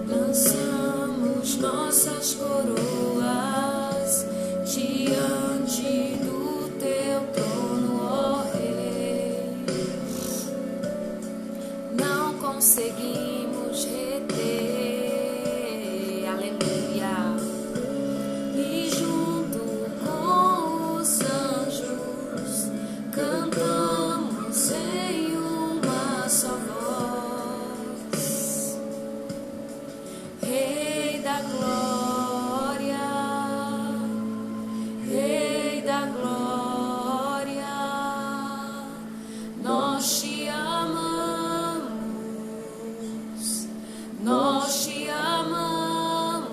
Lançamos nossas coroas diante do teu trono, ó Rei. Não conseguimos reter, aleluia. E junto com os anjos cantamos em uma só voz. Rei da glória, Rei da glória, nós te amamos, nós te amamos.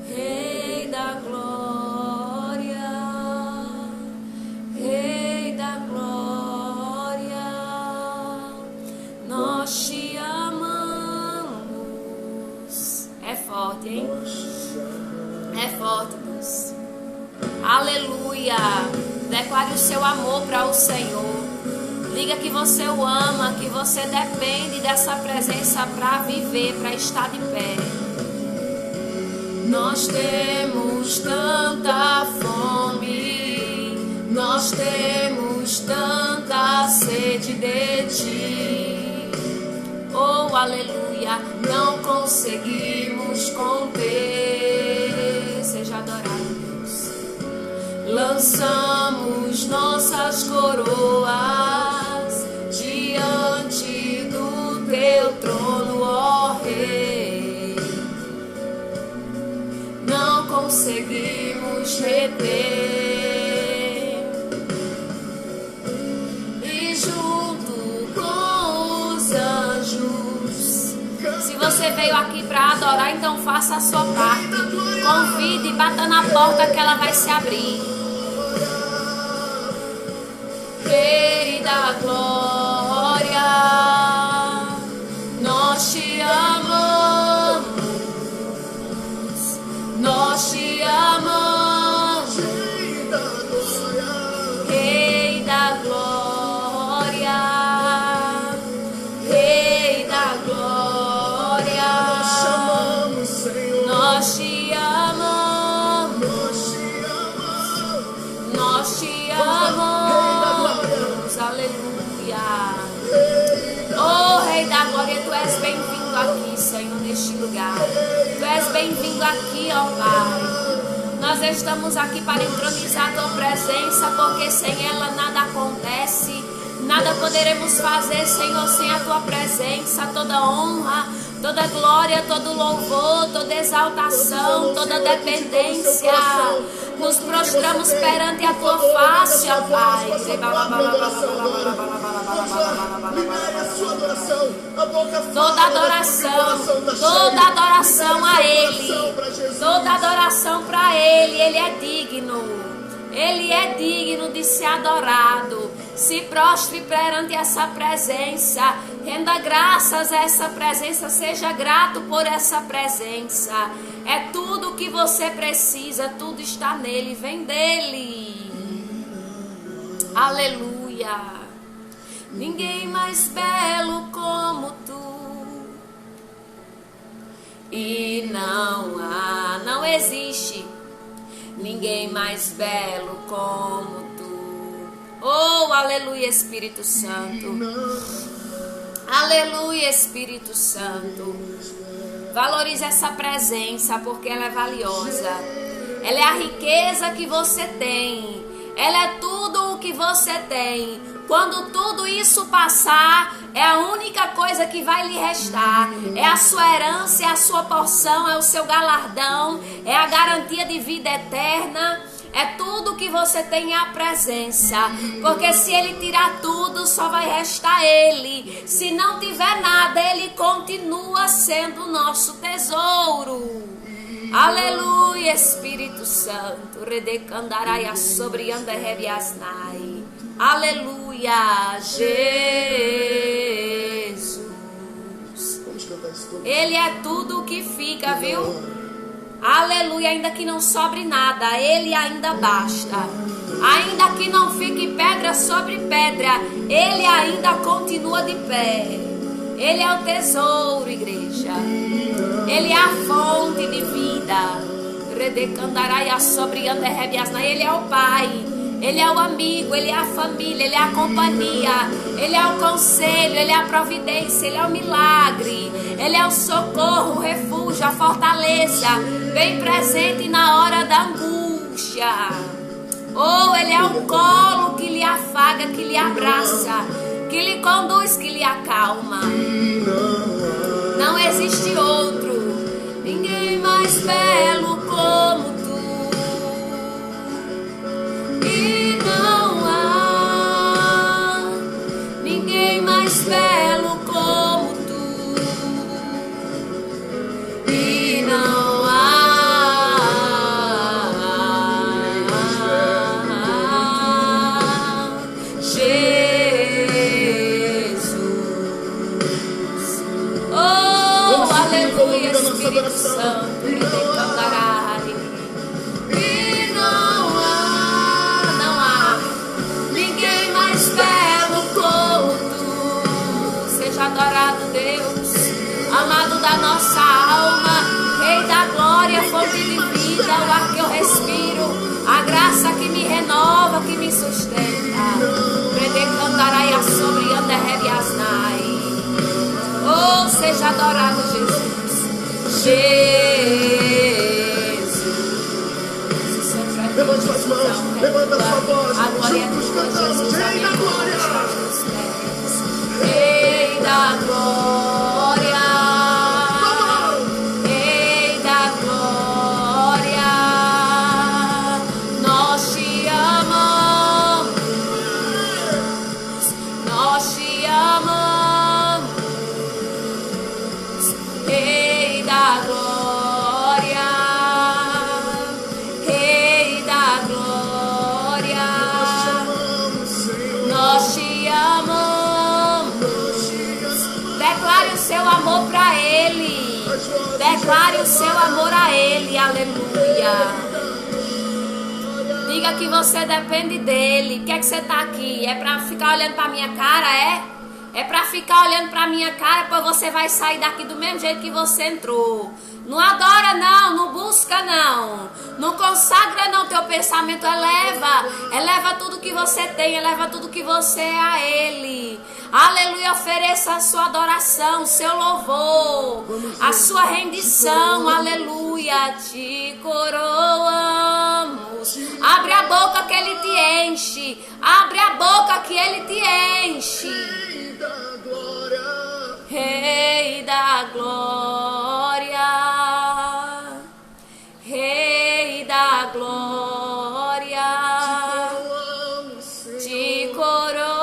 Rei da glória, Rei da glória, nós te amamos. É forte, hein? É forte, Deus. Aleluia. Declare o seu amor para o Senhor. Diga que você o ama, que você depende dessa presença para viver, para estar de pé. Nós temos tanta fome, nós temos tanta sede de ti. Oh, aleluia, não conseguimos conter. Seja adorado, Deus. Lançamos nossas coroas diante do teu trono, ó Rei. Não conseguimos reter. E junto com os anjos, se você veio aqui para adorar, então faça a sua parte. Convide e bata na porta que ela vai se abrir. Rei da glória, nós te amamos, nós te amamos. Rei da glória, Rei da glória, nós te amamos, nós te amamos. Aleluia. Oh, Rei da glória, tu és bem-vindo aqui, Senhor, neste lugar. Tu és bem-vindo aqui, ó Pai. Nós estamos aqui para entronizar a tua presença, porque sem ela nada acontece. Nada poderemos fazer, Senhor, sem a tua presença. Toda honra, toda glória, todo louvor, toda exaltação, toda dependência. Nos prostramos perante a tua face, ó Pai. Toda adoração a Ele. Toda adoração para Ele. Ele é digno. Ele é digno de ser adorado. Se prostre perante essa presença. Renda graças a essa presença. Seja grato por essa presença. É tudo o que você precisa. Tudo está nele. Vem dele. Aleluia. Ninguém mais belo como tu. E não existe ninguém mais belo como tu. Oh, aleluia, Espírito Santo. Aleluia, Espírito Santo. Valorize essa presença, porque ela é valiosa. Ela é a riqueza que você tem. Ela é tudo o que você tem. Quando tudo isso passar, é a única coisa que vai lhe restar. É a sua herança, é a sua porção, é o seu galardão, é a garantia de vida eterna. É tudo que você tem, é a presença. Porque se ele tirar tudo, só vai restar ele. Se não tiver nada, ele continua sendo o nosso tesouro. Aleluia, Espírito Santo. Redecandaraia sobre anderrebiasnai. Aleluia, Jesus. Ele é tudo o que fica, viu? Aleluia, ainda que não sobre nada, Ele ainda basta. Ainda que não fique pedra sobre pedra, Ele ainda continua de pé. Ele é o tesouro, igreja. Ele é a fonte de vida. Ele é o Pai. Ele é o amigo, Ele é a família, Ele é a companhia, Ele é o conselho, Ele é a providência, Ele é o milagre, Ele é o socorro, o refúgio, a fortaleza, bem presente na hora da angústia. Oh, Ele é o colo que lhe afaga, que lhe abraça, que lhe conduz, que lhe acalma. Não existe outro, ninguém mais belo como tu. E não há ninguém mais belo como tu. E não há Jesus. Oh, aleluia, Espírito Santo. Adorado Deus, amado da nossa alma, Rei da glória, fonte de vida, o ar que eu respiro, a graça que me renova, que me sustenta. Oh, seja adorado Jesus. Jesus. Levante suas mãos, levanta sua voz. A glória é tua, Jesus, a minha glória está aos teus pés. Rei da glória, Rei da glória, nós te amamos, nós te amamos, Rei da glória, Rei da glória, nós te amamos. Declare o seu amor para Ele. Declare o seu amor a Ele. Aleluia. Diga que você depende dEle. O que é que você está aqui? É para ficar olhando para minha cara, é? É para ficar olhando para minha cara, pois você vai sair daqui do mesmo jeito que você entrou. Não adora não, não busca não, não consagra não, teu pensamento eleva tudo que você tem, eleva tudo que você é a Ele. Aleluia, ofereça a sua adoração, o seu louvor, a sua rendição, aleluia, te coroamos. Abre a boca que Ele te enche, abre a boca que Ele te enche. Rei da glória, Rei da glória, te coroamos,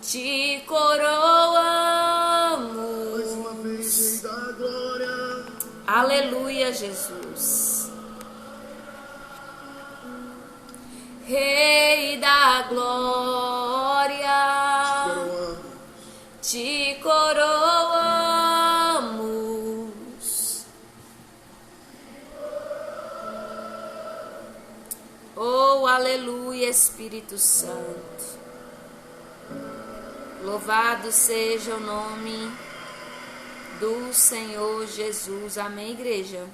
te coroamos. Mais uma vez, Rei da glória. Aleluia, Jesus. Rei da glória, te coroamos. Oh, aleluia, Espírito Santo. Louvado seja o nome do Senhor Jesus. Amém, igreja?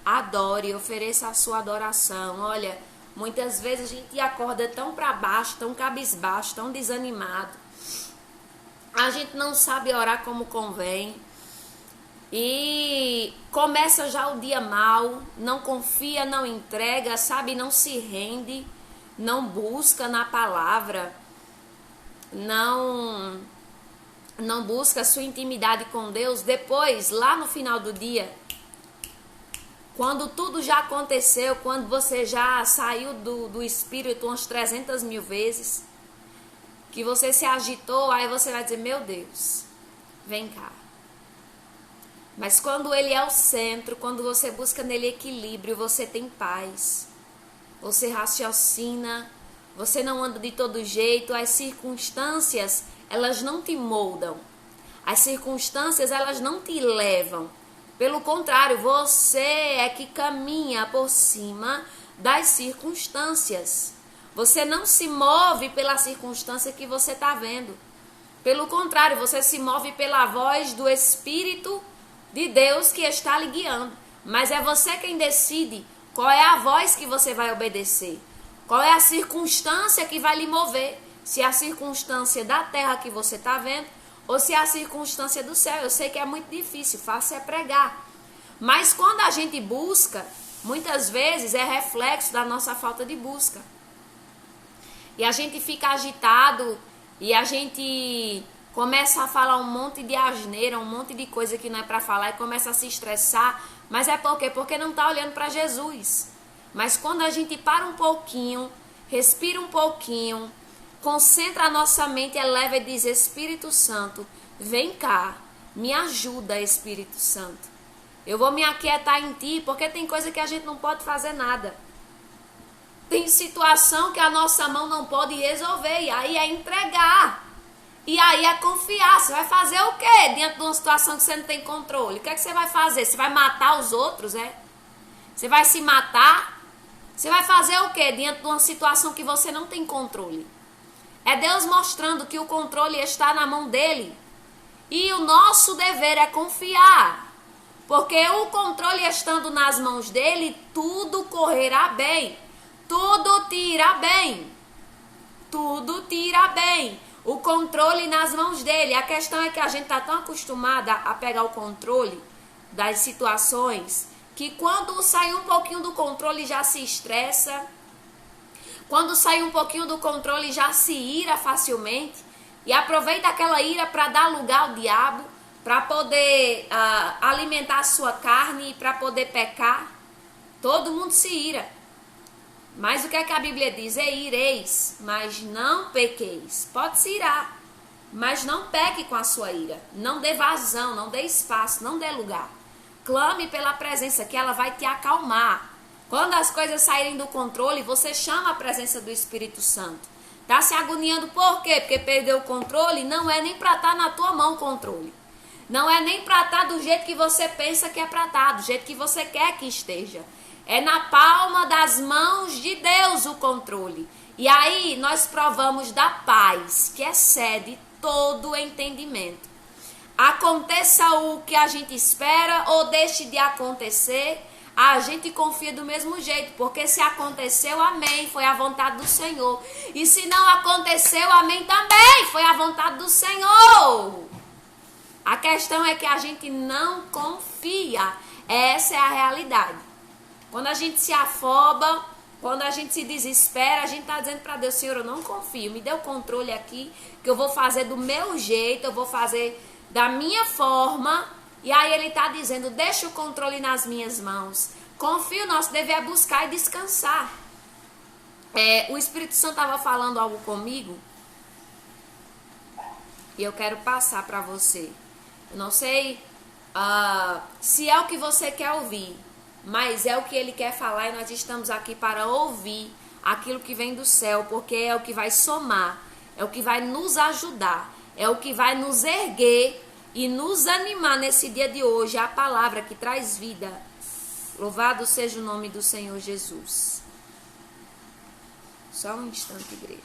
Adore, ofereça a sua adoração. Olha, muitas vezes a gente acorda tão para baixo, tão cabisbaixo, tão desanimado. A gente não sabe orar como convém. E começa já o dia mal, não confia, não entrega, sabe, não se rende, não busca na palavra, não busca a sua intimidade com Deus. Depois, lá no final do dia, quando tudo já aconteceu, quando você já saiu do Espírito umas 300 mil vezes, que você se agitou, aí você vai dizer, meu Deus, vem cá. Mas quando Ele é o centro, quando você busca nele equilíbrio, você tem paz, você raciocina, você não anda de todo jeito, as circunstâncias, elas não te moldam. As circunstâncias, elas não te levam. Pelo contrário, você é que caminha por cima das circunstâncias. Você não se move pela circunstância que você está vendo. Pelo contrário, você se move pela voz do Espírito de Deus que está lhe guiando. Mas é você quem decide qual é a voz que você vai obedecer. Qual é a circunstância que vai lhe mover. Se é a circunstância da terra que você está vendo ou se é a circunstância do céu. Eu sei que é muito difícil, fácil é pregar. Mas quando a gente busca, muitas vezes é reflexo da nossa falta de busca. E a gente fica agitado e a gente começa a falar um monte de asneira, um monte de coisa que não é para falar e começa a se estressar. Mas é por quê? Porque não está olhando para Jesus. Mas quando a gente para um pouquinho, respira um pouquinho, concentra a nossa mente, eleva e diz: Espírito Santo, vem cá, me ajuda, Espírito Santo. Eu vou me aquietar em ti, porque tem coisa que a gente não pode fazer nada. Tem situação que a nossa mão não pode resolver, e aí é entregar. E aí é confiar. Você vai fazer o quê diante de uma situação que você não tem controle? O que é que você vai fazer? Você vai matar os outros, é? Você vai se matar? Você vai fazer o quê diante de uma situação que você não tem controle? É Deus mostrando que o controle está na mão dele. E o nosso dever é confiar. Porque o controle estando nas mãos dele, tudo correrá bem. Tudo te irá bem. Tudo te irá bem. O controle nas mãos dele. A questão é que a gente está tão acostumada a pegar o controle das situações que quando sai um pouquinho do controle já se estressa. Quando sai um pouquinho do controle já se ira facilmente. E aproveita aquela ira para dar lugar ao diabo, para poder alimentar a sua carne e para poder pecar. Todo mundo se ira. Mas o que é que a Bíblia diz? É ireis, mas não pequeis. Pode se irar, mas não peque com a sua ira. Não dê vazão, não dê espaço, não dê lugar. Clame pela presença, que ela vai te acalmar. Quando as coisas saírem do controle, você chama a presença do Espírito Santo. Tá se agoniando por quê? Porque perdeu o controle? Não é nem para estar na tua mão o controle. Não é nem para estar do jeito que você pensa que é para estar, do jeito que você quer que esteja. É na palma das mãos de Deus o controle. E aí nós provamos da paz que excede todo o entendimento. Aconteça o que a gente espera ou deixe de acontecer, a gente confia do mesmo jeito. Porque se aconteceu, amém, foi a vontade do Senhor. E se não aconteceu, amém também, foi a vontade do Senhor. A questão é que a gente não confia. Essa é a realidade. Quando a gente se afoba, quando a gente se desespera, a gente está dizendo para Deus: Senhor, eu não confio, me dê o controle aqui, que eu vou fazer do meu jeito, eu vou fazer da minha forma. E aí ele está dizendo: deixa o controle nas minhas mãos. Confio, nosso dever é buscar e descansar. O Espírito Santo estava falando algo comigo e eu quero passar para você. Eu não sei se é o que você quer ouvir, mas é o que ele quer falar e nós estamos aqui para ouvir aquilo que vem do céu, porque é o que vai somar, é o que vai nos ajudar, é o que vai nos erguer e nos animar nesse dia de hoje, a palavra que traz vida. Louvado seja o nome do Senhor Jesus. Só um instante, igreja.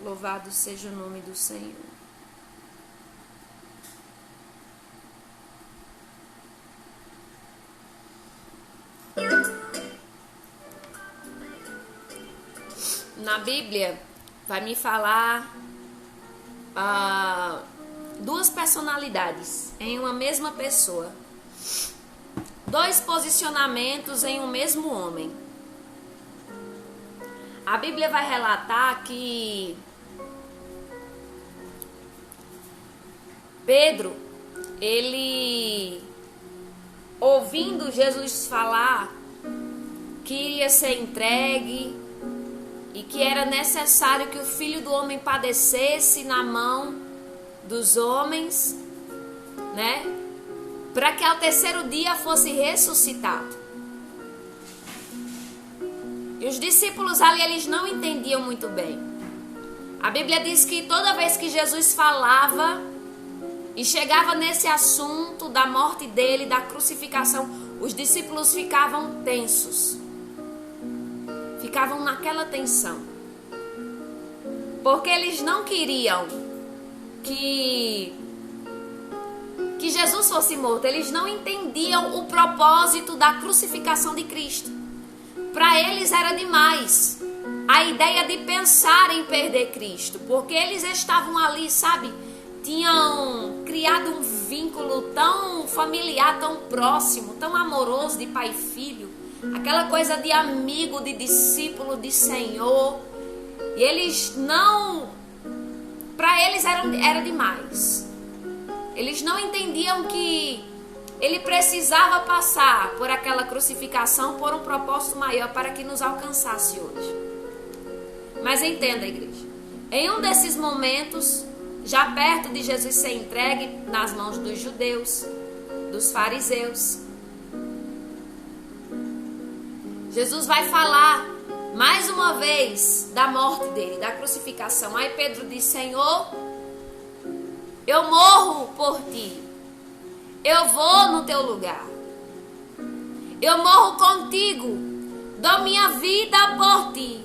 Louvado seja o nome do Senhor. Na Bíblia vai me falar duas personalidades em uma mesma pessoa. Dois posicionamentos em um mesmo homem. A Bíblia vai relatar que Pedro, ele, ouvindo Jesus falar que iria ser entregue e que era necessário que o Filho do Homem padecesse na mão dos homens, né? Para que ao terceiro dia fosse ressuscitado. E os discípulos ali, eles não entendiam muito bem. A Bíblia diz que toda vez que Jesus falava e chegava nesse assunto da morte dele, da crucificação, os discípulos ficavam tensos. Ficavam naquela tensão. Porque eles não queriam que Jesus fosse morto. Eles não entendiam o propósito da crucificação de Cristo. Para eles era demais a ideia de pensar em perder Cristo. Porque eles estavam ali, sabe? Tinham criado um vínculo tão familiar, tão próximo, tão amoroso de pai e filho. Aquela coisa de amigo, de discípulo, de Senhor. E eles não... Para eles era demais. Eles não entendiam que ele precisava passar por aquela crucificação por um propósito maior para que nos alcançasse hoje. Mas entenda, igreja. Em um desses momentos, já perto de Jesus ser entregue nas mãos dos judeus, dos fariseus, Jesus vai falar mais uma vez da morte dele, da crucificação. Aí Pedro diz: Senhor, eu morro por ti. Eu vou no teu lugar. Eu morro contigo. Dou minha vida por ti.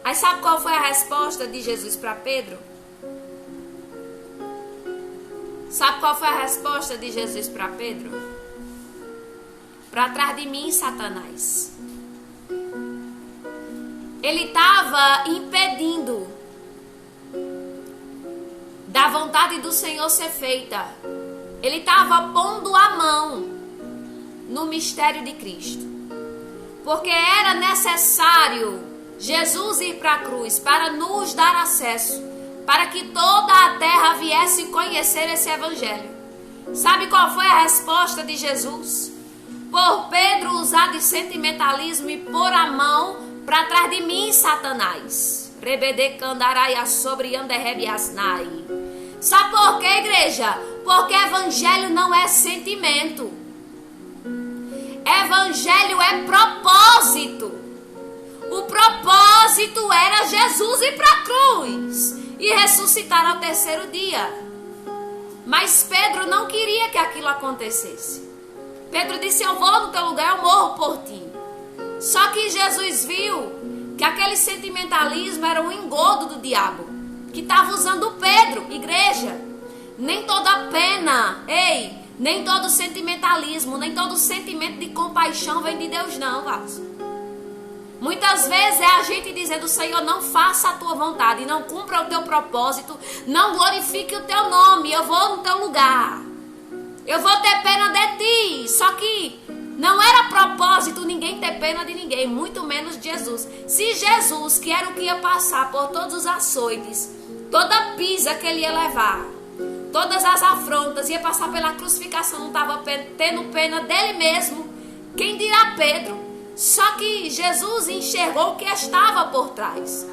Aí sabe qual foi a resposta de Jesus para Pedro? Sabe qual foi a resposta de Jesus para Pedro? Para trás de mim, Satanás. Ele estava impedindo da vontade do Senhor ser feita. Ele estava pondo a mão no mistério de Cristo. Porque era necessário Jesus ir para a cruz para nos dar acesso, para que toda a terra viesse conhecer esse evangelho. Sabe qual foi a resposta de Jesus? Por Pedro usar de sentimentalismo e pôr a mão para trás de mim, Satanás. Rebede candaraia sobre anderrebiasnai. Sabe por quê, igreja? Porque evangelho não é sentimento. Evangelho é propósito. O propósito era Jesus ir para a cruz e ressuscitar ao terceiro dia. Mas Pedro não queria que aquilo acontecesse. Pedro disse: eu vou no teu lugar, eu morro por ti. Só que Jesus viu que aquele sentimentalismo era um engodo do diabo, que estava usando Pedro. Igreja, nem toda pena, nem todo sentimentalismo, nem todo sentimento de compaixão vem de Deus não, vaso. Muitas vezes é a gente dizendo: Senhor, não faça a tua vontade, não cumpra o teu propósito, não glorifique o teu nome, eu vou no teu lugar, eu vou ter pena de ti. Só que não era propósito ninguém ter pena de ninguém, muito menos Jesus. Se Jesus, que era o que ia passar por todos os açoites, toda pisa que ele ia levar, todas as afrontas, ia passar pela crucificação, não estava tendo pena dele mesmo, quem dirá Pedro? Só que Jesus enxergou o que estava por trás.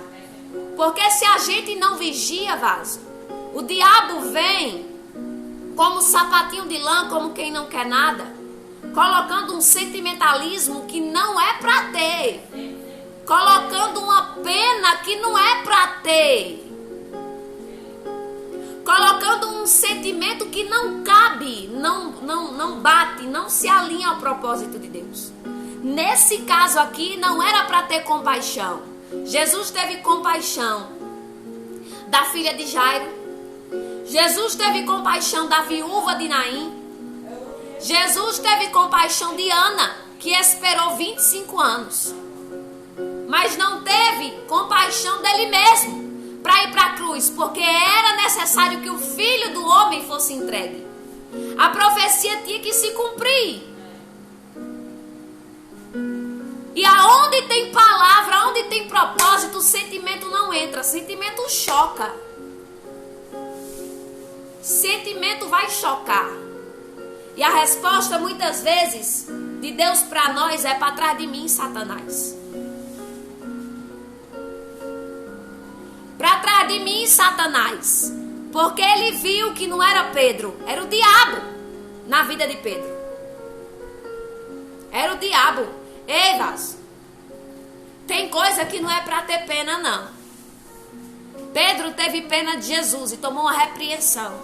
Porque se a gente não vigia, vaso, o diabo vem como sapatinho de lã, como quem não quer nada, colocando um sentimentalismo que não é para ter, colocando uma pena que não é para ter, colocando um sentimento que não cabe, não bate, não se alinha ao propósito de Deus. Nesse caso aqui não era para ter compaixão. Jesus teve compaixão da filha de Jairo. Jesus teve compaixão da viúva de Naim. Jesus teve compaixão de Ana, que esperou 25 anos. Mas não teve compaixão dele mesmo para ir para a cruz, porque era necessário que o Filho do Homem fosse entregue. A profecia tinha que se cumprir. E aonde tem palavra, aonde tem propósito, o sentimento não entra. Sentimento choca. Sentimento vai chocar. E a resposta muitas vezes de Deus para nós é: para trás de mim, Satanás. Para trás de mim, Satanás. Porque ele viu que não era Pedro, era o diabo na vida de Pedro. Era o diabo. Ei, vaso, Tem coisa que não é para ter pena, não. Pedro teve pena de Jesus e tomou uma repreensão.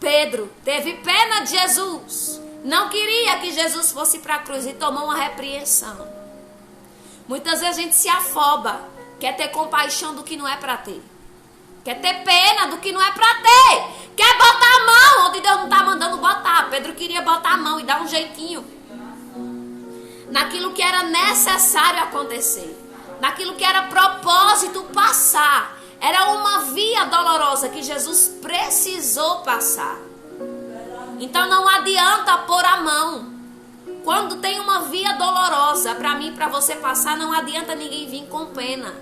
Pedro teve pena de Jesus. Não queria que Jesus fosse para a cruz e tomou uma repreensão. Muitas vezes a gente se afoba. Quer ter compaixão do que não é para ter. Quer ter pena do que não é para ter. Quer botar a mão onde Deus não está mandando botar. Pedro queria botar a mão e dar um jeitinho naquilo que era necessário acontecer, naquilo que era propósito passar. Era uma via dolorosa que Jesus precisou passar. Então não adianta pôr a mão. Quando tem uma via dolorosa para mim, para você passar, não adianta ninguém vir com pena.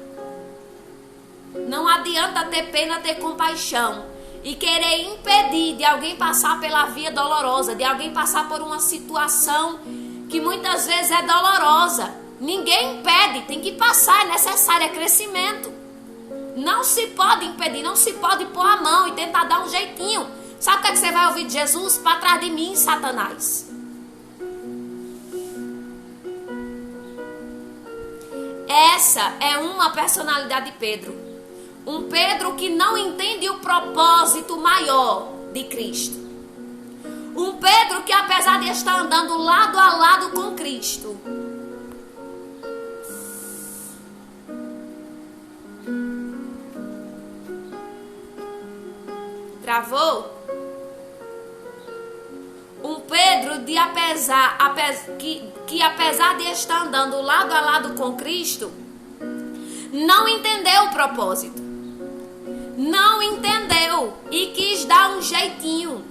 Não adianta ter pena, ter compaixão e querer impedir de alguém passar pela via dolorosa, de alguém passar por uma situação que muitas vezes é dolorosa. Ninguém impede, tem que passar, é necessário, é crescimento. Não se pode impedir, não se pode pôr a mão e tentar dar um jeitinho. Sabe o que é que você vai ouvir de Jesus? Para trás de mim, Satanás. Essa é uma personalidade de Pedro. Um Pedro que não entende o propósito maior de Cristo. Um Pedro que, apesar de estar andando lado a lado com Cristo, travou? Um Pedro que apesar de estar andando lado a lado com Cristo, não entendeu o propósito. Não entendeu e quis dar um jeitinho.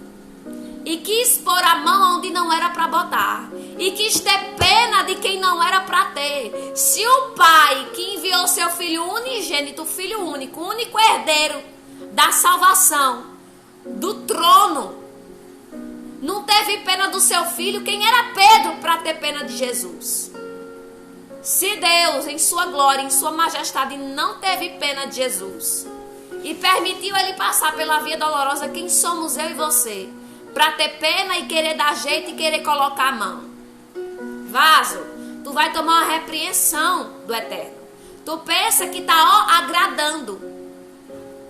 E quis pôr a mão onde não era para botar. E quis ter pena de quem não era para ter. Se o pai que enviou seu filho unigênito, filho único, único herdeiro da salvação, do trono, não teve pena do seu filho, quem era Pedro para ter pena de Jesus? Se Deus, em sua glória, em sua majestade, não teve pena de Jesus e permitiu ele passar pela via dolorosa, quem somos eu e você? Para ter pena e querer dar jeito e querer colocar a mão. Vaso, tu vai tomar uma repreensão do Eterno. Tu pensa que tá agradando.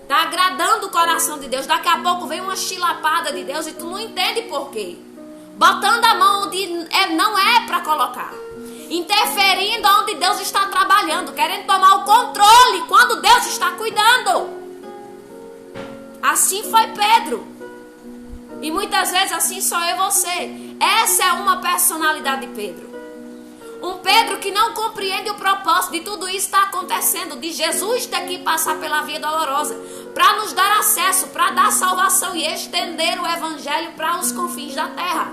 Tá agradando o coração de Deus. Daqui a pouco vem uma chilapada de Deus e tu não entende por quê. Botando a mão onde não é para colocar. Interferindo onde Deus está trabalhando. Querendo tomar o controle quando Deus está cuidando. Assim foi Pedro. E muitas vezes assim sou eu e você. Essa é uma personalidade de Pedro. Um Pedro que não compreende o propósito de tudo isso está acontecendo. De Jesus ter que passar pela via dolorosa. Para nos dar acesso, para dar salvação e estender o evangelho para os confins da terra.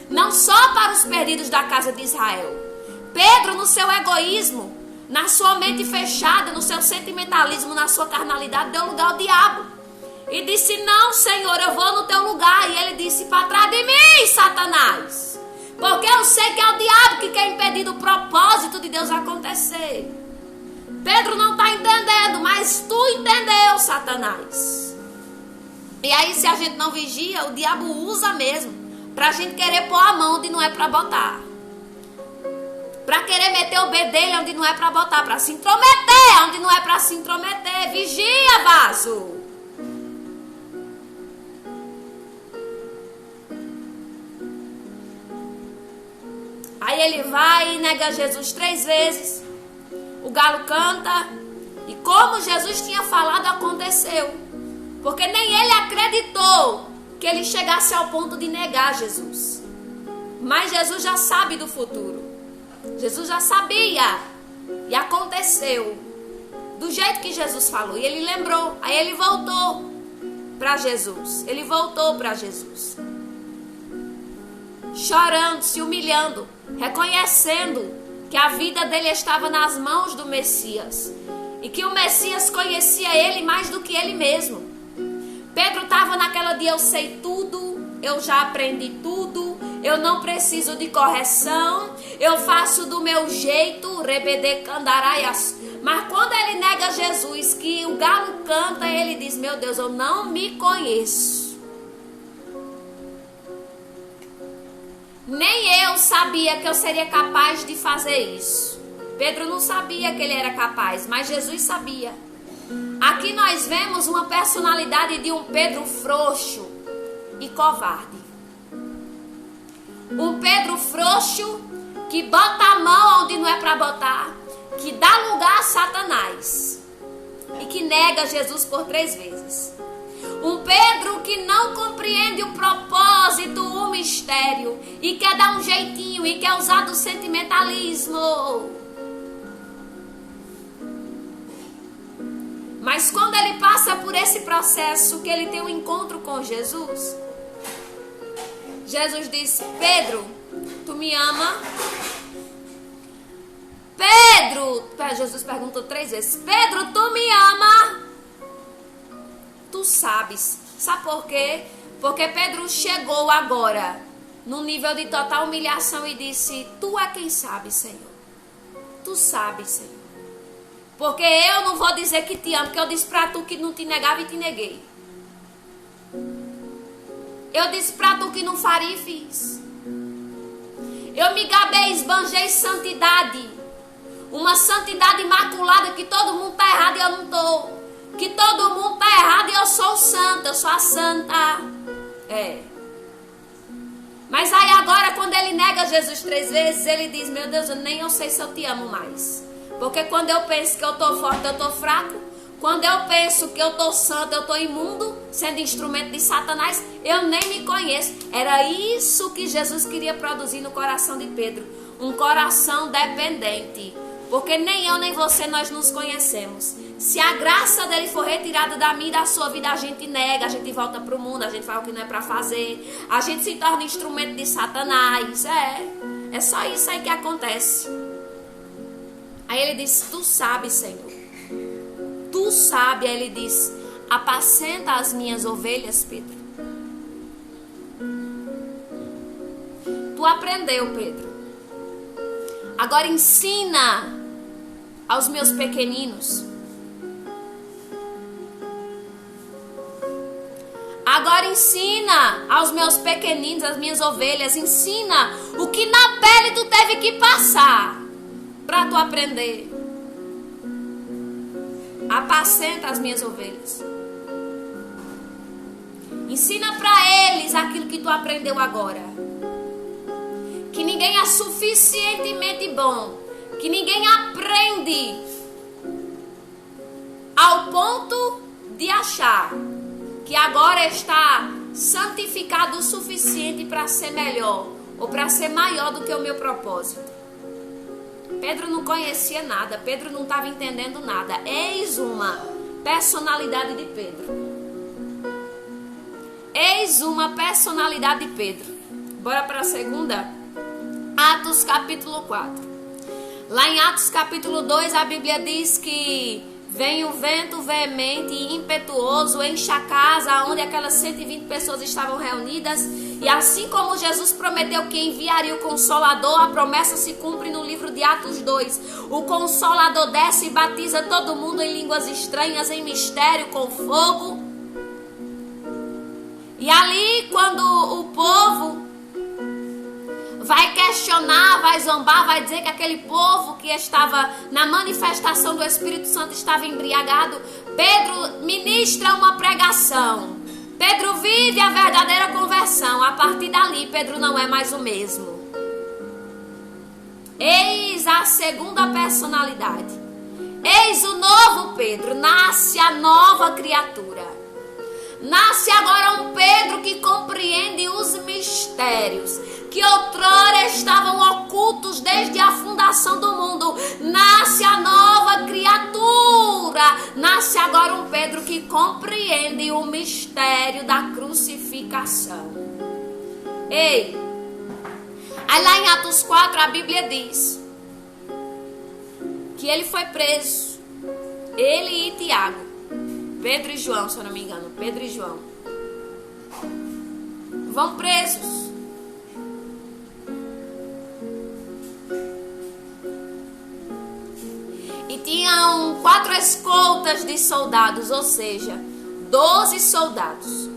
Não só para os perdidos da casa de Israel. Pedro, no seu egoísmo, na sua mente fechada, no seu sentimentalismo, na sua carnalidade, deu lugar ao diabo. E disse, não, Senhor, eu vou no teu lugar. E ele disse, para trás de mim, Satanás. Porque eu sei que é o diabo que quer impedir o propósito de Deus acontecer. Pedro não está entendendo, mas tu entendeu, Satanás. E aí, se a gente não vigia, o diabo usa mesmo. Para a gente querer pôr a mão onde não é para botar. Para querer meter o bedelho onde não é para botar. Para se intrometer onde não é para se intrometer. Vigia, vaso. Aí ele vai e nega Jesus 3 vezes. O galo canta. E como Jesus tinha falado, aconteceu. Porque nem ele acreditou que ele chegasse ao ponto de negar Jesus. Mas Jesus já sabe do futuro. Jesus já sabia. E aconteceu. Do jeito que Jesus falou. E ele lembrou. Aí ele voltou para Jesus. Ele voltou para Jesus. Chorando, se humilhando. Reconhecendo que a vida dele estava nas mãos do Messias. E que o Messias conhecia ele mais do que ele mesmo. Pedro estava naquela de eu sei tudo, eu já aprendi tudo, eu não preciso de correção, eu faço do meu jeito, rebede candaraias. Mas quando ele nega Jesus, que o galo canta, ele diz, meu Deus, eu não me conheço. Nem eu sabia que eu seria capaz de fazer isso. Pedro não sabia que ele era capaz, mas Jesus sabia. Aqui nós vemos uma personalidade de um Pedro frouxo e covarde. Um Pedro frouxo que bota a mão onde não é para botar, que dá lugar a Satanás e que nega Jesus por 3 vezes. Um Pedro que não compreende o propósito, o mistério e quer dar um jeitinho e quer usar do sentimentalismo. Mas quando ele passa por esse processo, que ele tem um encontro com Jesus, Jesus diz: Pedro, tu me ama? Pedro, Jesus perguntou 3 vezes: Pedro, tu me ama? Tu sabes. Sabe por quê? Porque Pedro chegou agora no nível de total humilhação e disse: tu é quem sabe, Senhor. Tu sabes, Senhor. Porque eu não vou dizer que te amo, porque eu disse pra tu que não te negava e te neguei. Eu disse pra tu que não faria e fiz. Eu me gabei, esbanjei santidade. Uma santidade imaculada que todo mundo tá errado e eu não tô. Que todo mundo tá errado e eu sou o santo, eu sou a santa. Mas aí agora quando ele nega Jesus 3 vezes, ele diz: meu Deus, nem eu sei se eu te amo mais. Porque quando eu penso que eu tô forte, eu tô fraco. Quando eu penso que eu tô santo, eu tô imundo, sendo instrumento de Satanás, eu nem me conheço. Era isso que Jesus queria produzir no coração de Pedro. Um coração dependente. Porque nem eu nem você nós nos conhecemos. Se a graça dele for retirada da minha e da sua vida, a gente nega, a gente volta pro mundo, a gente fala o que não é pra fazer, a gente se torna instrumento de Satanás. É só isso aí que acontece. Aí ele diz: tu sabes, Senhor. Tu sabes. Aí ele diz: apacenta as minhas ovelhas, Pedro. Tu aprendeu, Pedro. Agora ensina aos meus pequeninos. Agora ensina aos meus pequeninos, as minhas ovelhas. Ensina o que na pele tu teve que passar para tu aprender. Apacenta as minhas ovelhas. Ensina para eles aquilo que tu aprendeu agora. Que ninguém é suficientemente bom. Que ninguém aprende ao ponto de achar que agora está santificado o suficiente para ser melhor ou para ser maior do que o meu propósito. Pedro não conhecia nada, Pedro não estava entendendo nada. Eis uma personalidade de Pedro. Eis uma personalidade de Pedro. Bora para a segunda? Atos capítulo 4. Lá em Atos capítulo 2 a Bíblia diz que vem o vento veemente e impetuoso, enche a casa onde aquelas 120 pessoas estavam reunidas. E assim como Jesus prometeu que enviaria o Consolador, a promessa se cumpre no livro de Atos 2. O Consolador desce e batiza todo mundo em línguas estranhas, em mistério, com fogo. E ali, quando o povo vai questionar, vai zombar, vai dizer que aquele povo que estava na manifestação do Espírito Santo estava embriagado, Pedro ministra uma pregação. Pedro vive a verdadeira conversão. A partir dali, Pedro não é mais o mesmo. Eis a segunda personalidade. Eis o novo Pedro. Nasce a nova criatura. Nasce agora um Pedro que compreende os mistérios que outrora estavam ocultos desde a fundação do mundo. Nasce a nova criatura. Nasce agora um Pedro que compreende o mistério da crucificação. Ei, aí lá em Atos 4 a Bíblia diz que ele foi preso. Ele e Tiago. Pedro e João, se eu não me engano. Pedro e João vão presos. E tinham 4 escoltas de soldados, ou seja, 12 soldados.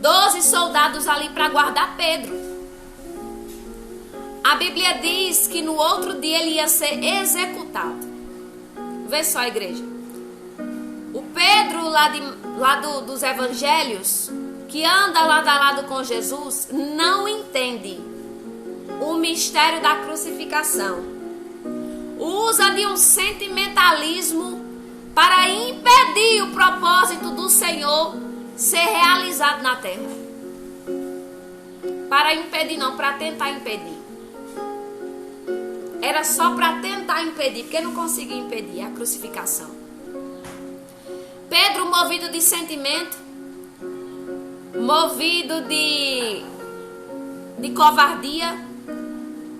12 soldados ali para guardar Pedro. A Bíblia diz que no outro dia ele ia ser executado. Vê só, igreja. O Pedro dos evangelhos, que anda lado a lado com Jesus, não entende o mistério da crucificação. Usa de um sentimentalismo para impedir o propósito do Senhor ser realizado na terra. Para impedir, não, para tentar impedir. Era só para tentar impedir, porque não conseguiu impedir a crucificação. Pedro, movido de sentimento, movido de covardia,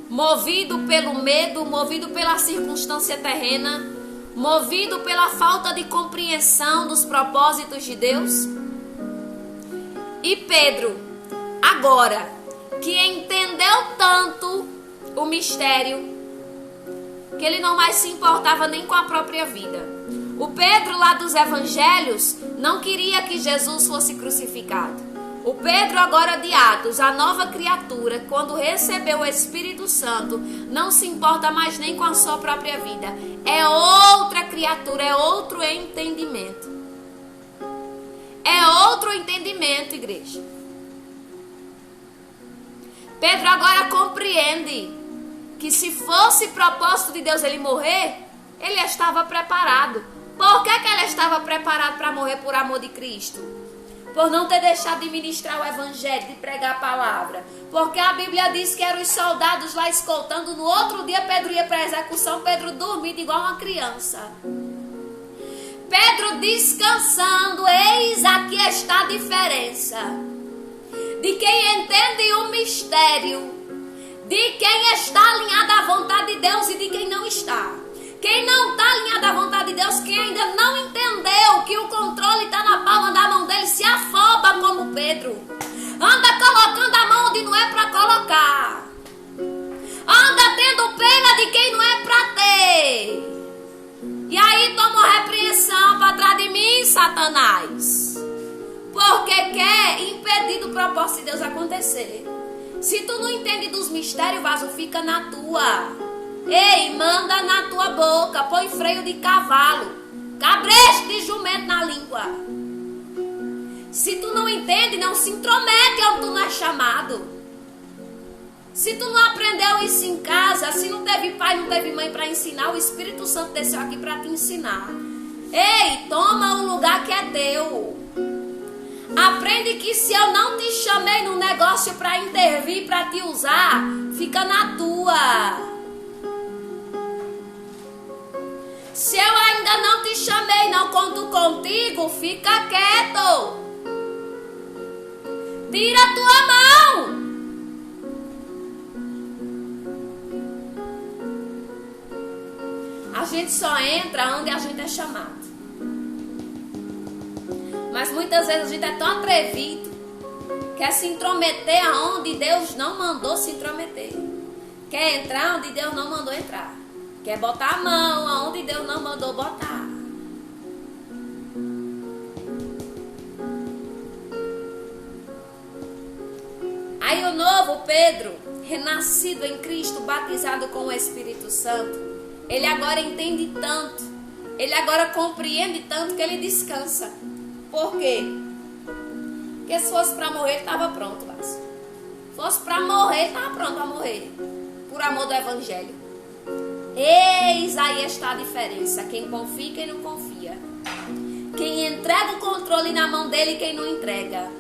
movido pelo medo, movido pela circunstância terrena, movido pela falta de compreensão dos propósitos de Deus. E Pedro, agora que entendeu tanto o mistério, que ele não mais se importava nem com a própria vida. O Pedro lá dos evangelhos não queria que Jesus fosse crucificado. O Pedro agora de Atos, a nova criatura, quando recebeu o Espírito Santo, não se importa mais nem com a sua própria vida. É outra criatura, é outro entendimento. É outro entendimento, igreja. Pedro agora compreende que se fosse propósito de Deus ele morrer, ele estava preparado. Por que ele estava preparado para morrer por amor de Cristo? Por não ter deixado de ministrar o evangelho, de pregar a palavra. Porque a Bíblia diz que eram os soldados lá escoltando. No outro dia Pedro ia para a execução, Pedro dormindo igual uma criança. Pedro descansando. Eis aqui está a diferença de quem entende o mistério, de quem está alinhado à vontade de Deus e de quem não está. Quem não está alinhado à vontade de Deus, quem ainda não entendeu que o controle está na palma da mão dele, se afoba como Pedro. Anda colocando a mão onde não é para colocar. Anda tendo pena de quem não é para ter. E aí toma repreensão para trás de mim, Satanás. Porque quer impedir do propósito de Deus acontecer. Se tu não entende dos mistérios, vaso, fica na tua. Ei, manda na tua boca, põe freio de cavalo, cabresto de jumento na língua. Se tu não entende, não se intromete onde tu não é chamado. Se tu não aprendeu isso em casa, se não teve pai, não teve mãe para ensinar, o Espírito Santo desceu aqui para te ensinar. Ei, toma o lugar que é teu. Aprende que se eu não te chamei no negócio para intervir, para te usar, fica na tua. Se eu ainda não te chamei, não conto contigo, fica quieto. Tira a tua mão. A gente só entra onde a gente é chamado. Mas muitas vezes a gente é tão atrevido, quer se intrometer aonde Deus não mandou se intrometer. Quer entrar onde Deus não mandou entrar. Quer botar a mão aonde Deus não mandou botar. Aí o novo Pedro, renascido em Cristo, batizado com o Espírito Santo, ele agora entende tanto, ele agora compreende tanto que ele descansa. Por quê? Porque se fosse para morrer, ele estava pronto, mas se fosse para morrer, ele estava pronto a morrer. Por amor do Evangelho. Eis aí está a diferença. Quem confia e quem não confia. Quem entrega o controle na mão dele e quem não entrega.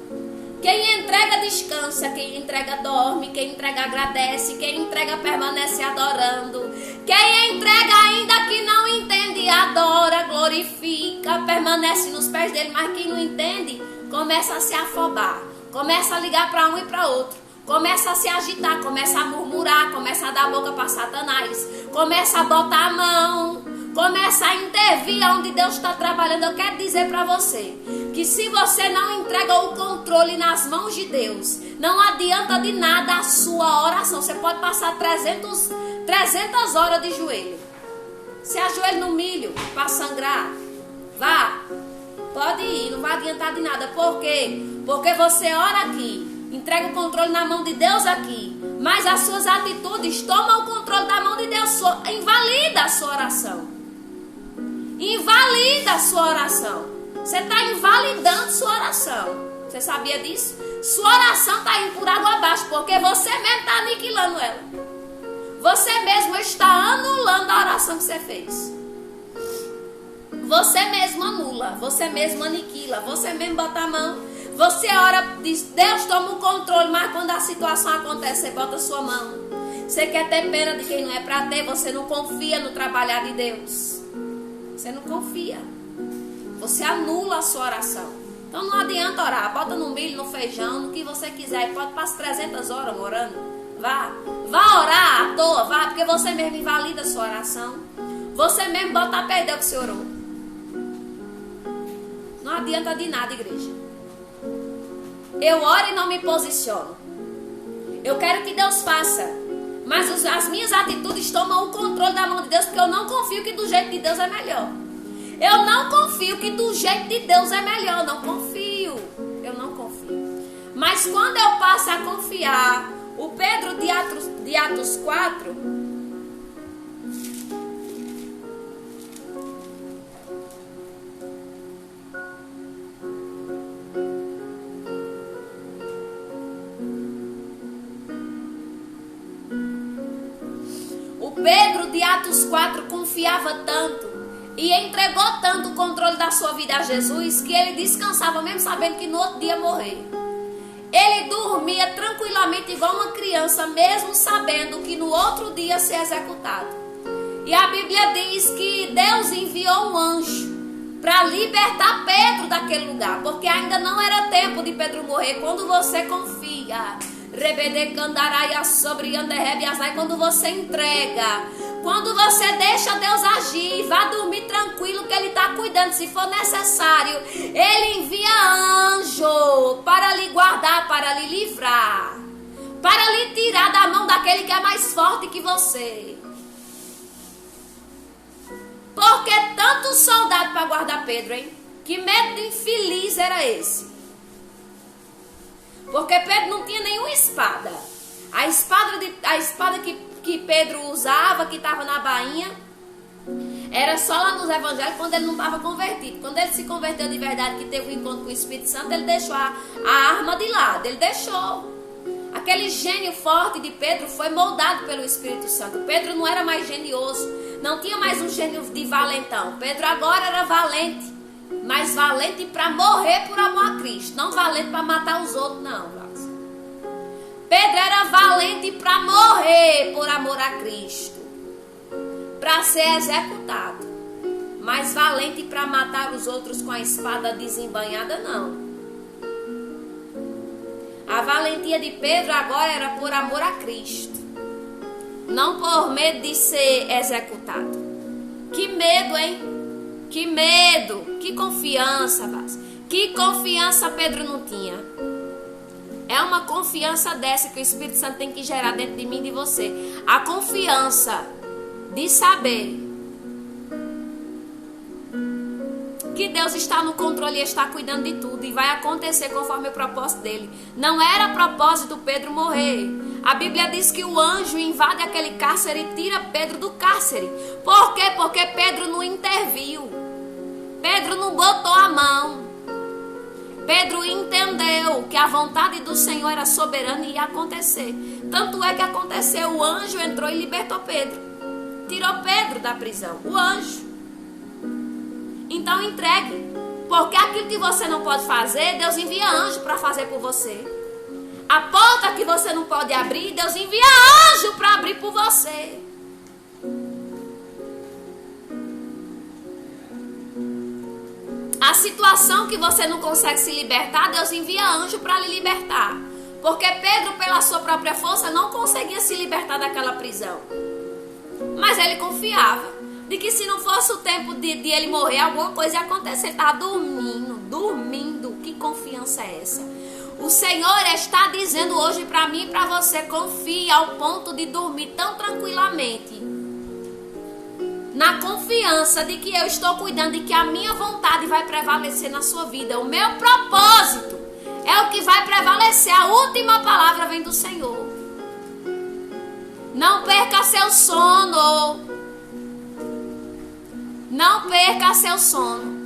Quem entrega descansa, quem entrega dorme, quem entrega agradece, quem entrega permanece adorando. Quem entrega ainda que não entende, adora, glorifica, permanece nos pés dele. Mas quem não entende, começa a se afobar, começa a ligar para um e para outro. Começa a se agitar, começa a murmurar, começa a dar a boca para Satanás, começa a botar a mão, começa a intervir onde Deus está trabalhando. Eu quero dizer para você que se você não entrega o controle nas mãos de Deus, não adianta de nada a sua oração. Você pode passar 300 horas de joelho. Se ajoelhe no milho para sangrar, vá, pode ir, não vai adiantar de nada. Por quê? Porque você ora aqui, entrega o controle na mão de Deus aqui, mas as suas atitudes tomam o controle da mão de Deus, invalida a sua oração. Invalida a sua oração. Você está invalidando sua oração. Você sabia disso? Sua oração está indo por água abaixo, porque você mesmo está aniquilando ela. Você mesmo está anulando a oração que você fez. Você mesmo anula, você mesmo aniquila, você mesmo bota a mão. Você ora, diz, Deus toma o controle, mas quando a situação acontece, você bota a sua mão. Você quer ter pena de quem não é para ter, você não confia no trabalhar de Deus. Você não confia. Você anula a sua oração. Então não adianta orar, bota no milho, no feijão, no que você quiser. E pode passar 300 horas orando. Vá orar à toa, vá, porque você mesmo invalida a sua oração. Você mesmo bota a perder o que você orou. Não adianta de nada, igreja. Eu oro e não me posiciono. Eu quero que Deus faça, mas as minhas atitudes tomam o controle da mão de Deus, porque eu não confio que do jeito de Deus é melhor. Eu não confio que do jeito de Deus é melhor. Eu não confio. Mas quando eu passo a confiar, o Pedro de Atos 4... Pedro de Atos 4 confiava tanto e entregou tanto o controle da sua vida a Jesus que ele descansava mesmo sabendo que no outro dia ia morrer. Ele dormia tranquilamente igual uma criança mesmo sabendo que no outro dia ia ser executado. E a Bíblia diz que Deus enviou um anjo para libertar Pedro daquele lugar, porque ainda não era tempo de Pedro morrer. Quando você confia, quando você entrega, quando você deixa Deus agir, vá dormir tranquilo que Ele está cuidando. Se for necessário, Ele envia anjo para lhe guardar, para lhe livrar, para lhe tirar da mão daquele que é mais forte que você. Porque tanto soldado para guardar Pedro, hein? Que medo infeliz era esse? Porque Pedro não tinha nenhuma espada. A espada que Pedro usava, que estava na bainha, era só lá nos evangelhos quando ele não estava convertido. Quando ele se converteu de verdade, que teve um encontro com o Espírito Santo, ele deixou a arma de lado. Ele deixou. Aquele gênio forte de Pedro foi moldado pelo Espírito Santo. Pedro não era mais genioso. Não tinha mais um gênio de valentão. Pedro agora era valente. Mas valente para morrer por amor a Cristo. Não valente para matar os outros, não. Pedro era valente para morrer por amor a Cristo. Para ser executado. Mas valente para matar os outros com a espada desembainhada, não. A valentia de Pedro agora era por amor a Cristo. Não por medo de ser executado. Que medo, hein? Que medo, que confiança, que confiança Pedro não tinha. É uma confiança dessa que o Espírito Santo tem que gerar dentro de mim e de você. A confiança de saber que Deus está no controle e está cuidando de tudo e vai acontecer conforme o propósito dele. Não era propósito Pedro morrer. A Bíblia diz que o anjo invade aquele cárcere e tira Pedro do cárcere. Por quê? Porque Pedro não interviu. Pedro não botou a mão. Pedro entendeu que a vontade do Senhor era soberana e ia acontecer. Tanto é que aconteceu. O anjo entrou e libertou Pedro. Tirou Pedro da prisão. O anjo. Então entregue. Porque aquilo que você não pode fazer, Deus envia anjo para fazer por você. A porta que você não pode abrir, Deus envia anjo para abrir por você. A situação que você não consegue se libertar, Deus envia anjo para lhe libertar. Porque Pedro, pela sua própria força, não conseguia se libertar daquela prisão. Mas ele confiava de que se não fosse o tempo de ele morrer, alguma coisa ia acontecer. Ele estava dormindo. Que confiança é essa? O Senhor está dizendo hoje para mim e para você, confie ao ponto de dormir tão tranquilamente. Na confiança de que eu estou cuidando e que a minha vontade vai prevalecer na sua vida. O meu propósito é o que vai prevalecer. A última palavra vem do Senhor. Não perca seu sono. Não perca seu sono.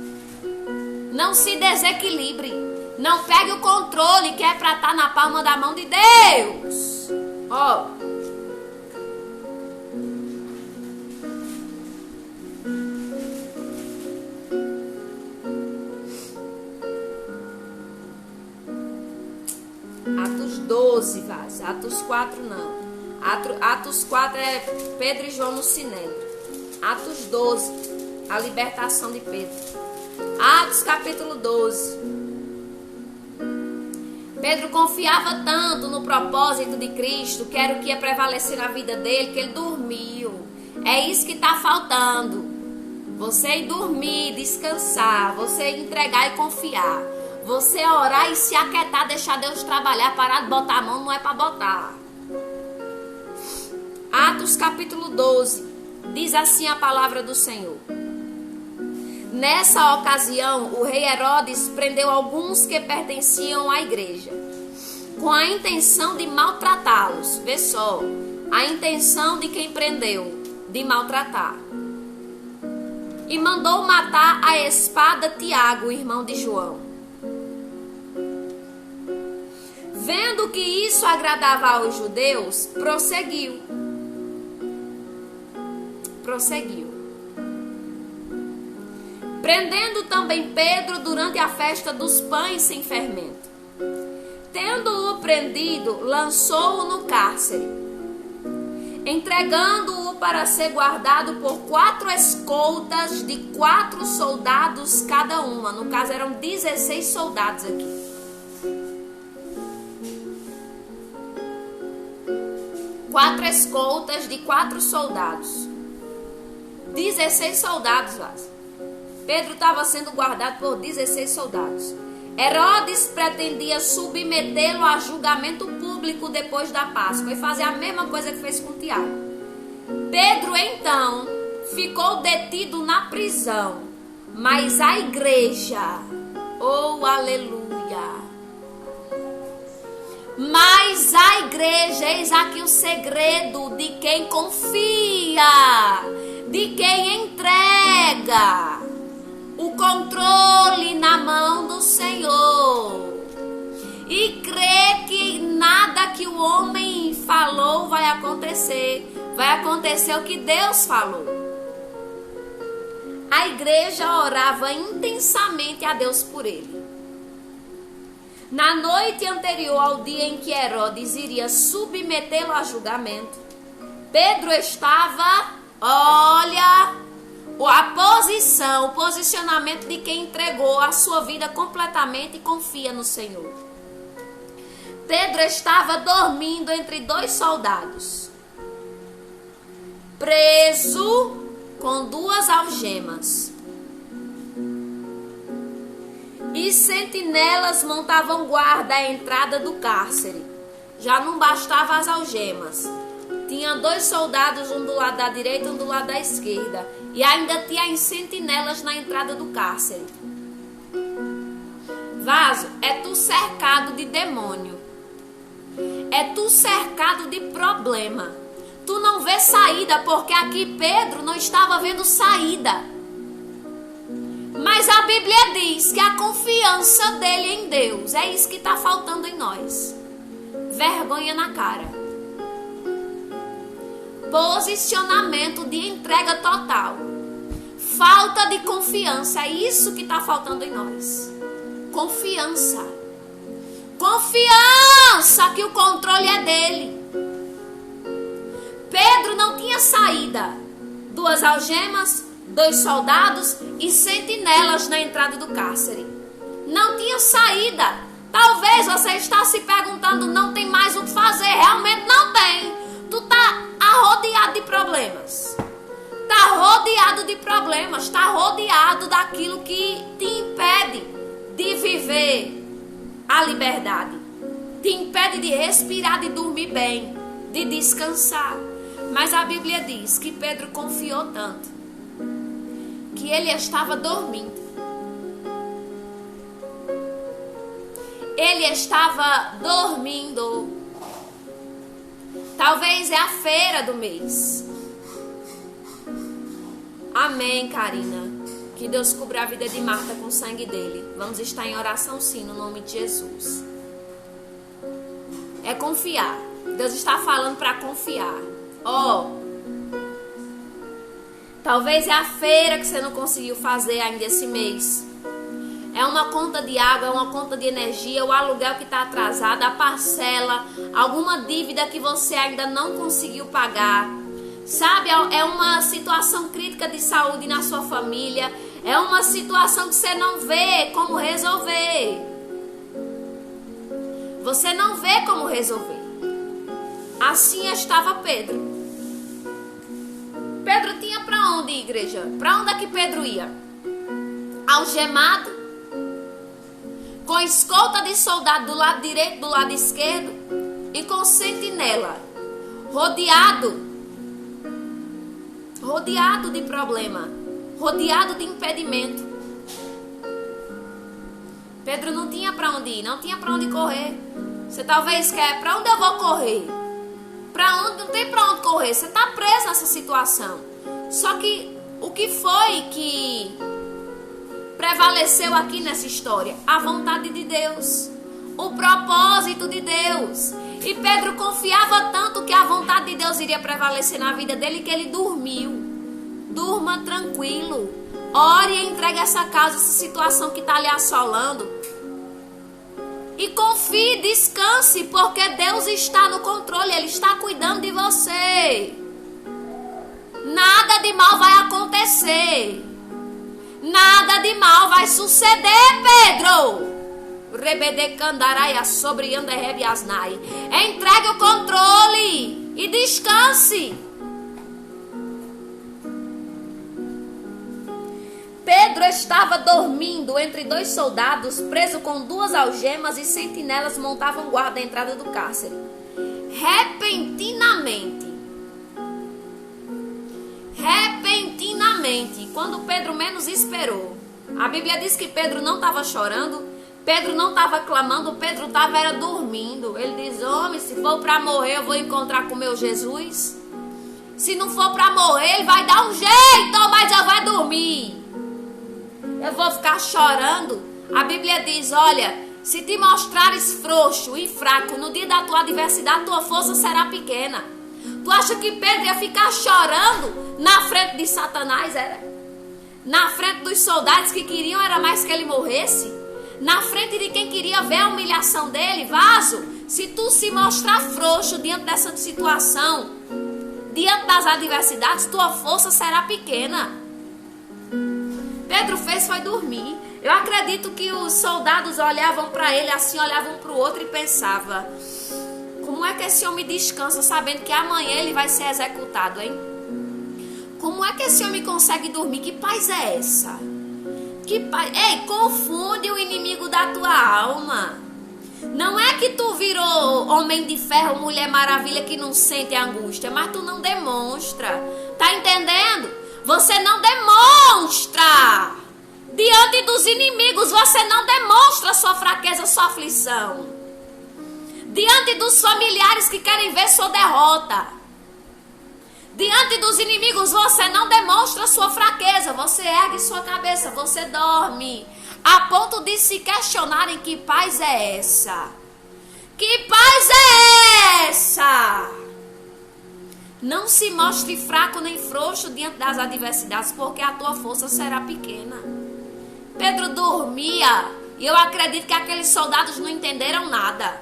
Não se desequilibre. Não pegue o controle que é para estar na palma da mão de Deus. Ó. Atos 12, Vaz. Atos 4 não. Atos 4 é Pedro e João no Sinédrio. Atos 12, a libertação de Pedro. Atos capítulo 12. Pedro confiava tanto no propósito de Cristo, que era o que ia prevalecer na vida dele, que ele dormiu. É isso que está faltando. Você ir dormir, descansar, você entregar e confiar. Você orar e se aquietar, deixar Deus trabalhar, parar de botar a mão, não é para botar. Atos capítulo 12, diz assim a palavra do Senhor. Nessa ocasião, o rei Herodes prendeu alguns que pertenciam à igreja, com a intenção de maltratá-los. Vê só, a intenção de quem prendeu, de maltratar. E mandou matar a espada Tiago, irmão de João. Vendo que isso agradava aos judeus, prosseguiu. Prendendo também Pedro durante a festa dos pães sem fermento. Tendo-o prendido, lançou-o no cárcere, entregando-o para ser guardado por 4 escoltas de 4 soldados cada uma. No caso, eram 16 soldados aqui. Quatro escoltas de 4 soldados. 16 soldados, Vaz. Pedro estava sendo guardado por 16 soldados. Herodes pretendia submetê-lo a julgamento público depois da Páscoa e fazer a mesma coisa que fez com Tiago. Pedro, então, ficou detido na prisão, mas a igreja, oh aleluia, mas a igreja, eis aqui o segredo de quem confia, de quem entrega o controle na mão do Senhor e crê que nada que o homem falou vai acontecer o que Deus falou. A igreja orava intensamente a Deus por ele. Na noite anterior ao dia em que Herodes iria submetê-lo a julgamento, Pedro estava, olha, o posicionamento de quem entregou a sua vida completamente e confia no Senhor. Pedro estava dormindo entre 2 soldados, preso com 2 algemas. E sentinelas montavam guarda à entrada do cárcere. Já não bastava as algemas. Tinha 2 soldados, um do lado da direita e um do lado da esquerda. E ainda tinha as sentinelas na entrada do cárcere. Vaso, é tu cercado de demônio. É tu cercado de problema. Tu não vê saída, porque aqui Pedro não estava vendo saída. Mas a Bíblia diz que a confiança dele em Deus, é isso que está faltando em nós. Vergonha na cara. Posicionamento de entrega total. Falta de confiança, é isso que está faltando em nós. Confiança. Confiança que o controle é dele. Pedro não tinha saída. 2 algemas, 2 soldados e sentinelas na entrada do cárcere. Não tinha saída. Talvez você está se perguntando, não tem mais o que fazer. Realmente não tem. Tu está rodeado de problemas. Está rodeado de problemas. Está rodeado daquilo que te impede de viver a liberdade. Te impede de respirar, de dormir bem, de descansar. Mas a Bíblia diz que Pedro confiou tanto que ele estava dormindo. Ele estava dormindo. Talvez é a feira do mês. Amém, Karina. Que Deus cubra a vida de Marta com o sangue dele. Vamos estar em oração sim, no nome de Jesus. É confiar. Deus está falando para confiar. Talvez é a feira que você não conseguiu fazer ainda esse mês. É uma conta de água, é uma conta de energia, o aluguel que está atrasado, a parcela, alguma dívida que você ainda não conseguiu pagar. Sabe, é uma situação crítica de saúde na sua família. É uma situação que você não vê como resolver. Você não vê como resolver. Assim estava Pedro. Pedro tinha para onde ir, igreja? Para onde é que Pedro ia? Algemado, com escolta de soldado do lado direito, do lado esquerdo, e com sentinela, rodeado de problema, rodeado de impedimento. Pedro não tinha para onde ir, não tinha para onde correr. Você talvez quer, para onde eu vou correr? Para onde? Não tem para onde correr. Você está preso nessa situação. Só que o que foi que prevaleceu aqui nessa história? A vontade de Deus, o propósito de Deus. E Pedro confiava tanto que a vontade de Deus iria prevalecer na vida dele que ele dormiu. Durma tranquilo. Ore e entregue essa causa, essa situação que está lhe assolando. E confie, descanse, porque Deus está no controle, Ele está cuidando de você. Nada de mal vai acontecer. Nada de mal vai suceder, Pedro. Entregue o controle e descanse. Pedro estava dormindo entre dois soldados, preso com 2 algemas, e sentinelas montavam guarda à entrada do cárcere. Repentinamente, quando Pedro menos esperou. A Bíblia diz que Pedro não estava chorando, Pedro não estava clamando, Pedro estava dormindo. Ele diz: homem, se for para morrer eu vou encontrar com meu Jesus. Se não for para morrer ele vai dar um jeito, mas eu vou dormir. Eu vou ficar chorando. A Bíblia diz: olha, se te mostrares frouxo e fraco no dia da tua adversidade, tua força será pequena. Tu acha que Pedro ia ficar chorando na frente de Satanás? Era na frente dos soldados que queriam era mais que ele morresse, na frente de quem queria ver a humilhação dele. Vaso, se tu se mostrar frouxo diante dessa situação, diante das adversidades, tua força será pequena. Pedro foi dormir. Eu acredito que os soldados olhavam para ele assim, olhavam para o outro e pensavam: como é que esse homem descansa sabendo que amanhã ele vai ser executado, hein? Como é que esse homem consegue dormir? Que paz é essa? Que paz? Ei, confunde o inimigo da tua alma. Não é que tu virou homem de ferro, mulher maravilha que não sente angústia, mas tu não demonstra. Tá entendendo? Você não demonstra. Diante dos inimigos, você não demonstra sua fraqueza, sua aflição. Diante dos familiares que querem ver sua derrota. Diante dos inimigos, você não demonstra sua fraqueza. Você ergue sua cabeça, você dorme. A ponto de se questionarem: que paz é essa? Que paz é essa? Não se mostre fraco nem frouxo diante das adversidades, porque a tua força será pequena. Pedro dormia, e eu acredito que aqueles soldados não entenderam nada.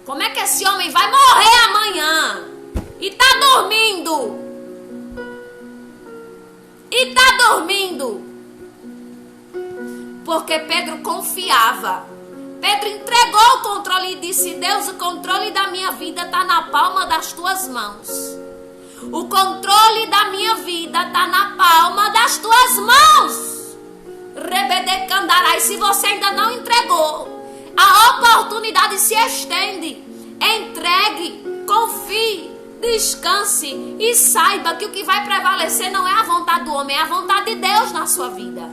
Como é que esse homem vai morrer amanhã? E tá dormindo. Porque Pedro confiava. Pedro entregou o controle e disse: Deus, o controle da minha vida está na palma das tuas mãos. O controle da minha vida está na palma das tuas mãos. Rebedecandarai. Se você ainda não entregou, a oportunidade se estende. Entregue, confie, descanse e saiba que o que vai prevalecer não é a vontade do homem, é a vontade de Deus na sua vida.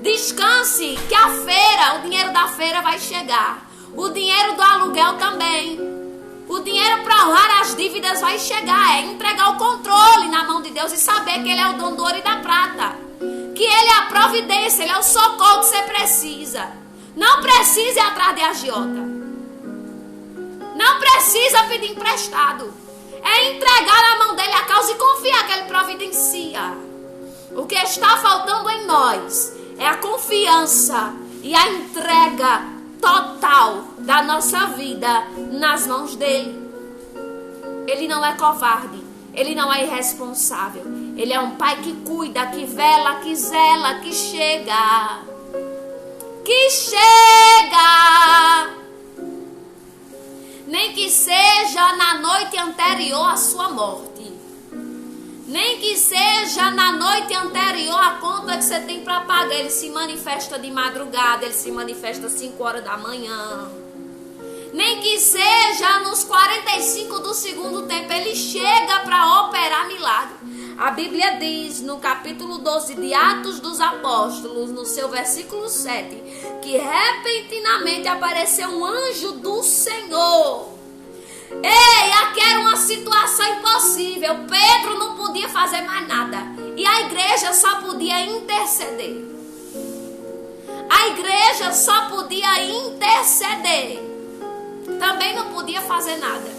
Descanse que a feira, o dinheiro da feira vai chegar. O dinheiro do aluguel também. O dinheiro para honrar as dívidas vai chegar. É entregar o controle na mão de Deus e saber que Ele é o dono do ouro e da prata. Que Ele é a providência, Ele é o socorro que você precisa. Não precisa ir atrás de agiota. Não precisa pedir emprestado. É entregar na mão dele a causa e confiar que Ele providencia. O que está faltando em nós é a confiança e a entrega total da nossa vida nas mãos dele. Ele não é covarde. Ele não é irresponsável. Ele é um pai que cuida, que vela, que zela, que chega. Que chega. Nem que seja na noite anterior à sua morte. Nem que seja na noite anterior à conta que você tem para pagar. Ele se manifesta de madrugada, ele se manifesta às 5 horas da manhã. Nem que seja nos 45 do segundo tempo, ele chega para operar milagre. A Bíblia diz no capítulo 12 de Atos dos Apóstolos, no seu versículo 7, que repentinamente apareceu um anjo do Senhor. Ei, aqui era uma situação impossível. Pedro não podia fazer mais nada. E a igreja só podia interceder. A igreja só podia interceder. Também não podia fazer nada.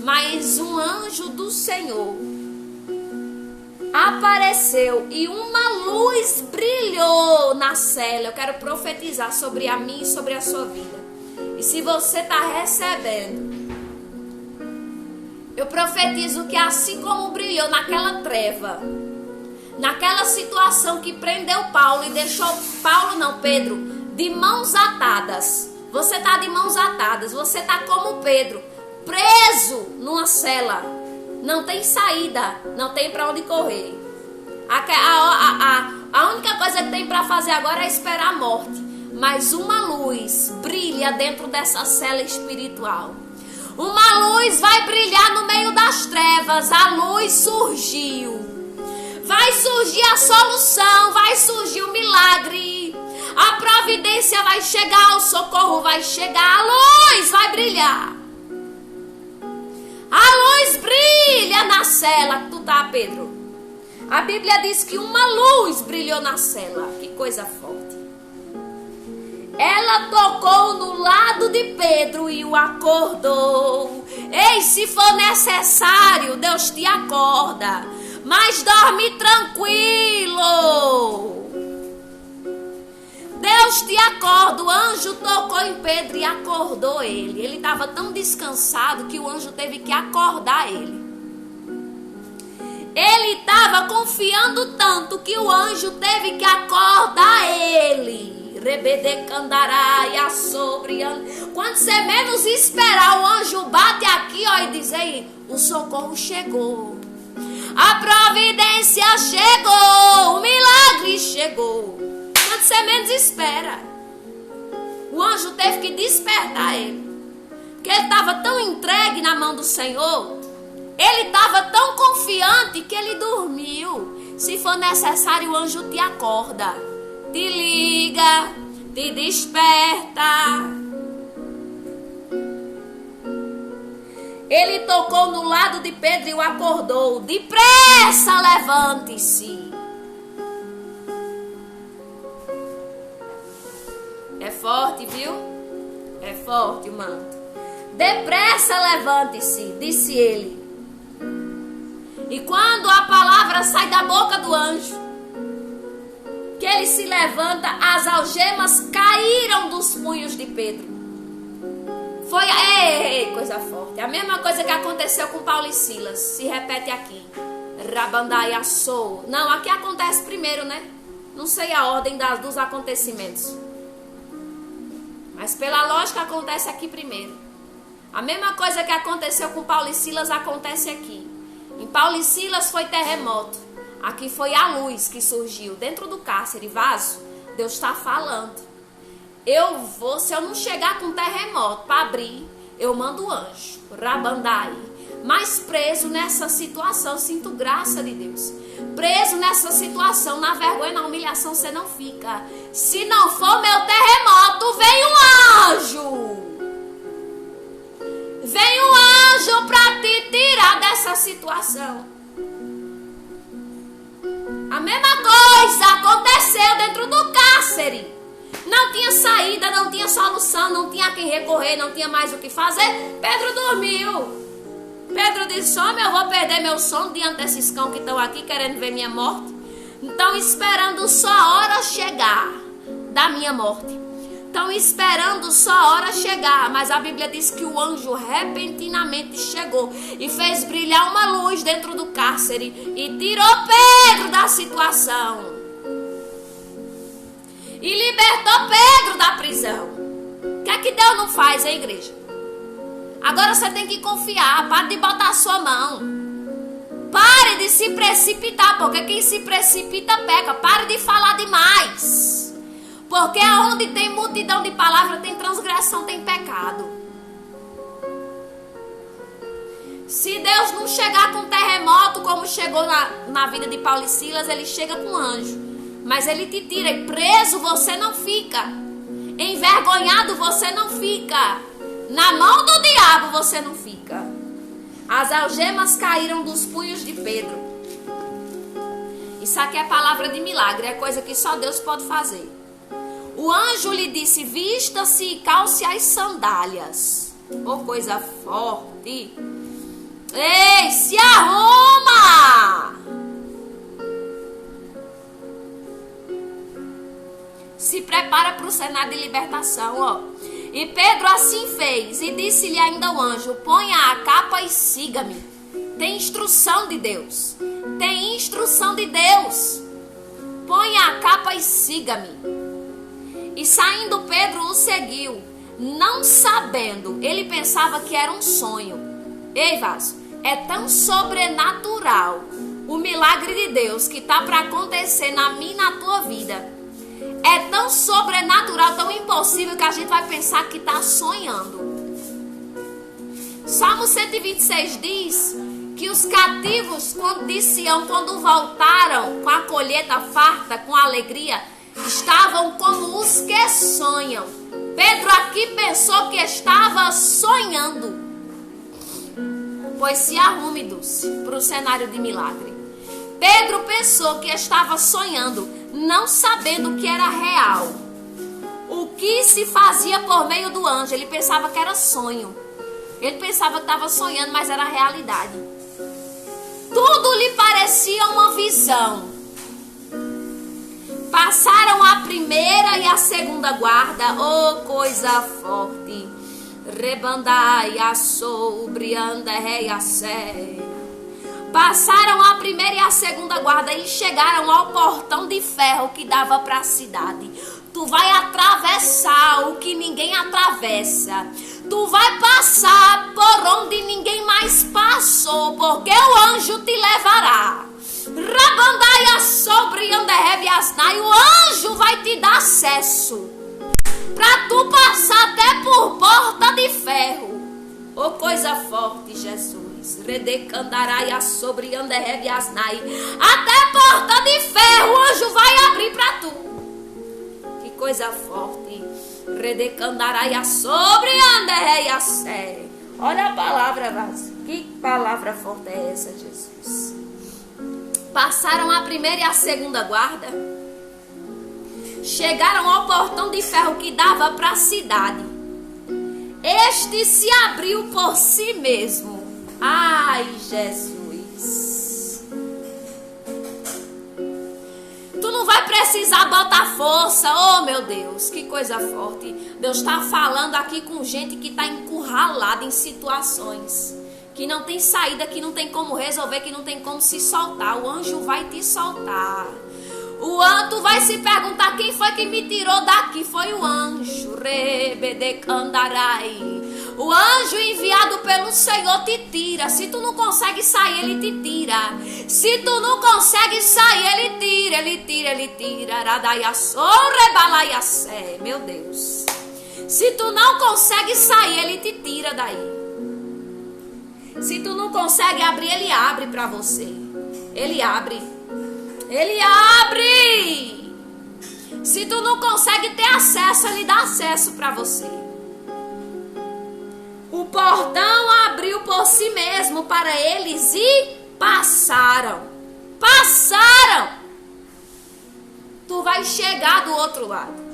Mas um anjo do Senhor apareceu e uma luz brilhou na cela. Eu quero profetizar sobre a mim e sobre a sua vida. E se você está recebendo, eu profetizo que assim como brilhou naquela treva, naquela situação que prendeu Paulo e deixou Pedro, de mãos atadas. Você está de mãos atadas, você está como Pedro, preso numa cela. Não tem saída, não tem para onde correr. A única coisa que tem para fazer agora é esperar a morte. Mas uma luz brilha dentro dessa cela espiritual. Uma luz vai brilhar no meio das trevas. A luz surgiu. Vai surgir a solução, vai surgir o milagre. A providência vai chegar, o socorro vai chegar. A luz vai brilhar. A luz brilha na cela. Tu tá, Pedro? A Bíblia diz que uma luz brilhou na cela. Que coisa forte. Ela tocou no lado de Pedro e o acordou. Ei, se for necessário, Deus te acorda. Mas dorme tranquilo. Deus te acorda. O anjo tocou em Pedro e acordou ele. Ele estava tão descansado que o anjo teve que acordar ele. Ele estava confiando tanto que o anjo teve que acordar ele. Quando você menos esperar, o anjo bate aqui, ó, e diz aí, o socorro chegou. A providência chegou. O milagre chegou. Quando você menos espera. O anjo teve que despertar ele. Porque ele estava tão entregue na mão do Senhor. Ele estava tão confiante que ele dormiu. Se for necessário, o anjo te acorda. Te liga, te desperta. Ele tocou no lado de Pedro e o acordou. Depressa, levante-se. É forte, viu? É forte o manto. Depressa, levante-se, disse ele. E quando a palavra sai da boca do anjo, que ele se levanta, as algemas caíram dos punhos de Pedro. Foi coisa forte. A mesma coisa que aconteceu com Paulo e Silas. Se repete aqui. Rabandai assou. Não, aqui acontece primeiro, né? Não sei a ordem dos acontecimentos. Mas pela lógica acontece aqui primeiro. A mesma coisa que aconteceu com Paulo e Silas acontece aqui. Em Paulo e Silas foi terremoto. Aqui foi a luz que surgiu dentro do cárcere, vaso. Deus está falando. Se eu não chegar com terremoto para abrir, eu mando o anjo. Rabandai. Mas preso nessa situação, sinto graça de Deus. Preso nessa situação, na vergonha, na humilhação, você não fica. Se não for meu terremoto, vem um anjo. Vem um anjo para te tirar dessa situação. A mesma coisa aconteceu dentro do cárcere. Não tinha saída, não tinha solução, não tinha a quem recorrer, não tinha mais o que fazer. Pedro dormiu. Pedro disse: homem, eu vou perder meu sono diante desses cães que estão aqui querendo ver minha morte. Estão esperando só a hora chegar da minha morte. Estão esperando só a hora chegar. Mas a Bíblia diz que o anjo repentinamente chegou e fez brilhar uma luz dentro do cárcere e tirou Pedro da situação. E libertou Pedro da prisão. O que é que Deus não faz, hein, igreja? Agora você tem que confiar. Pare de botar a sua mão. Pare de se precipitar, porque quem se precipita peca. Pare de falar demais. Porque onde tem multidão de palavras, tem transgressão, tem pecado. Se Deus não chegar com terremoto, como chegou na vida de Paulo e Silas, ele chega com anjo. Mas ele te tira, e preso você não fica. Envergonhado você não fica. Na mão do diabo você não fica. As algemas caíram dos punhos de Pedro. Isso aqui é palavra de milagre, é coisa que só Deus pode fazer. O anjo lhe disse: vista-se e calce as sandálias. Oh, coisa forte. Ei, se arruma! Se prepara para o cenário de libertação, ó. E Pedro assim fez, e disse-lhe ainda o anjo: ponha a capa e siga-me. Tem instrução de Deus. Tem instrução de Deus. Ponha a capa e siga-me. E saindo Pedro o seguiu, não sabendo. Ele pensava que era um sonho. Ei, vaso, é tão sobrenatural o milagre de Deus que está para acontecer na minha e na tua vida. É tão sobrenatural, tão impossível, que a gente vai pensar que está sonhando. Salmo 126 diz que os cativos de Sião, quando voltaram com a colheita farta, com alegria, estavam como os que sonham. Pedro aqui pensou que estava sonhando. Pois se arrume, Dulce, para o cenário de milagre. Pedro pensou que estava sonhando, não sabendo que era real. O que se fazia por meio do anjo, ele pensava que era sonho. Ele pensava que estava sonhando, mas era realidade. Tudo lhe parecia uma visão. Passaram a primeira e a segunda guarda. Oh, coisa forte. Rebandai a sobre anderrei a sé. Passaram a primeira e a segunda guarda e chegaram ao portão de ferro que dava para a cidade. Tu vai atravessar o que ninguém atravessa. Tu vai passar por onde ninguém mais passou, porque o anjo te levará. Rabandaia sobre Anderrebe Asnai, o anjo vai te dar acesso para tu passar até por porta de ferro. Oh, coisa forte, Jesus. Redecandaraia sobre Anderrebe Asnai, até porta de ferro o anjo vai abrir para tu. Que coisa forte. Redecandaraia sobre Anderrebe Asnai. Olha a palavra, Vaz. Que palavra forte é essa, Jesus? Passaram a primeira e a segunda guarda. Chegaram ao portão de ferro que dava para a cidade. Este se abriu por si mesmo. Ai, Jesus. Tu não vai precisar botar força. Oh, meu Deus, que coisa forte. Deus está falando aqui com gente que está encurralada em situações que não tem saída, que não tem como resolver, que não tem como se soltar. O anjo vai te soltar. O anjo vai se perguntar: quem foi que me tirou daqui? Foi o anjo. Rebedecandarai. O anjo enviado pelo Senhor te tira. Se tu não consegue sair, ele te tira. Se tu não consegue sair, ele tira, ele tira, ele tira. Meu Deus. Se tu não consegue sair, ele te tira daí. Se tu não consegue abrir, ele abre para você. Ele abre. Ele abre. Se tu não consegue ter acesso, ele dá acesso para você. O portão abriu por si mesmo para eles e passaram. Passaram! Tu vai chegar do outro lado.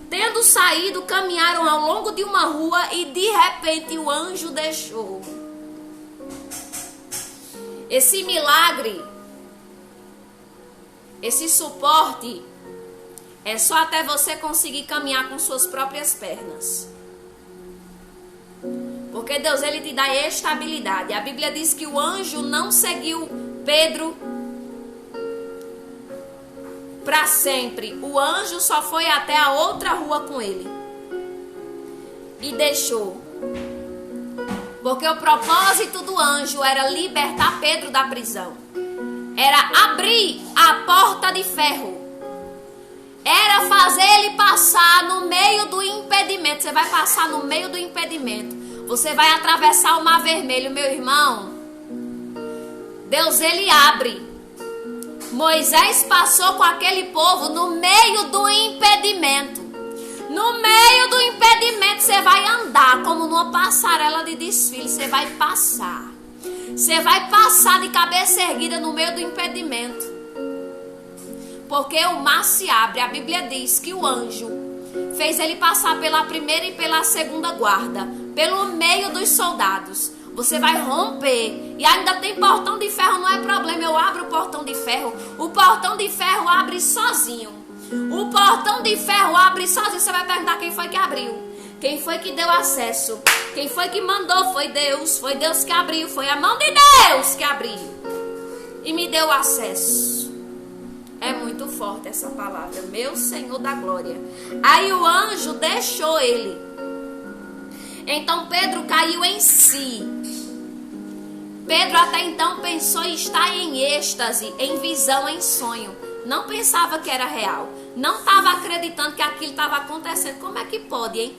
Tendo saído, caminharam ao longo de uma rua e de repente o anjo deixou. Esse milagre, esse suporte, é só até você conseguir caminhar com suas próprias pernas. Porque Deus, ele te dá estabilidade. A Bíblia diz que o anjo não seguiu Pedro para sempre. O anjo só foi até a outra rua com ele e deixou. Porque o propósito do anjo era libertar Pedro da prisão. Era abrir a porta de ferro. Era fazer ele passar no meio do impedimento. Você vai passar no meio do impedimento. Você vai atravessar o mar vermelho, meu irmão. Deus, ele abre. Moisés passou com aquele povo no meio do impedimento. No meio do impedimento você vai andar como numa passarela de desfile. Você vai passar. Você vai passar de cabeça erguida no meio do impedimento. Porque o mar se abre. A Bíblia diz que o anjo fez ele passar pela primeira e pela segunda guarda, pelo meio dos soldados. Você vai romper. E ainda tem portão de ferro, não é problema. Eu abro o portão de ferro. O portão de ferro abre sozinho. O portão de ferro abre sozinho. Você vai perguntar quem foi que abriu. Quem foi que deu acesso? Quem foi que mandou? Foi Deus. Foi Deus que abriu. Foi a mão de Deus que abriu. E me deu acesso. É muito forte essa palavra. Meu Senhor da glória. Aí o anjo deixou ele. Então Pedro caiu em si. Pedro até então pensou em estar em êxtase, em visão, em sonho. Não pensava que era real. Não estava acreditando que aquilo estava acontecendo. Como é que pode, hein?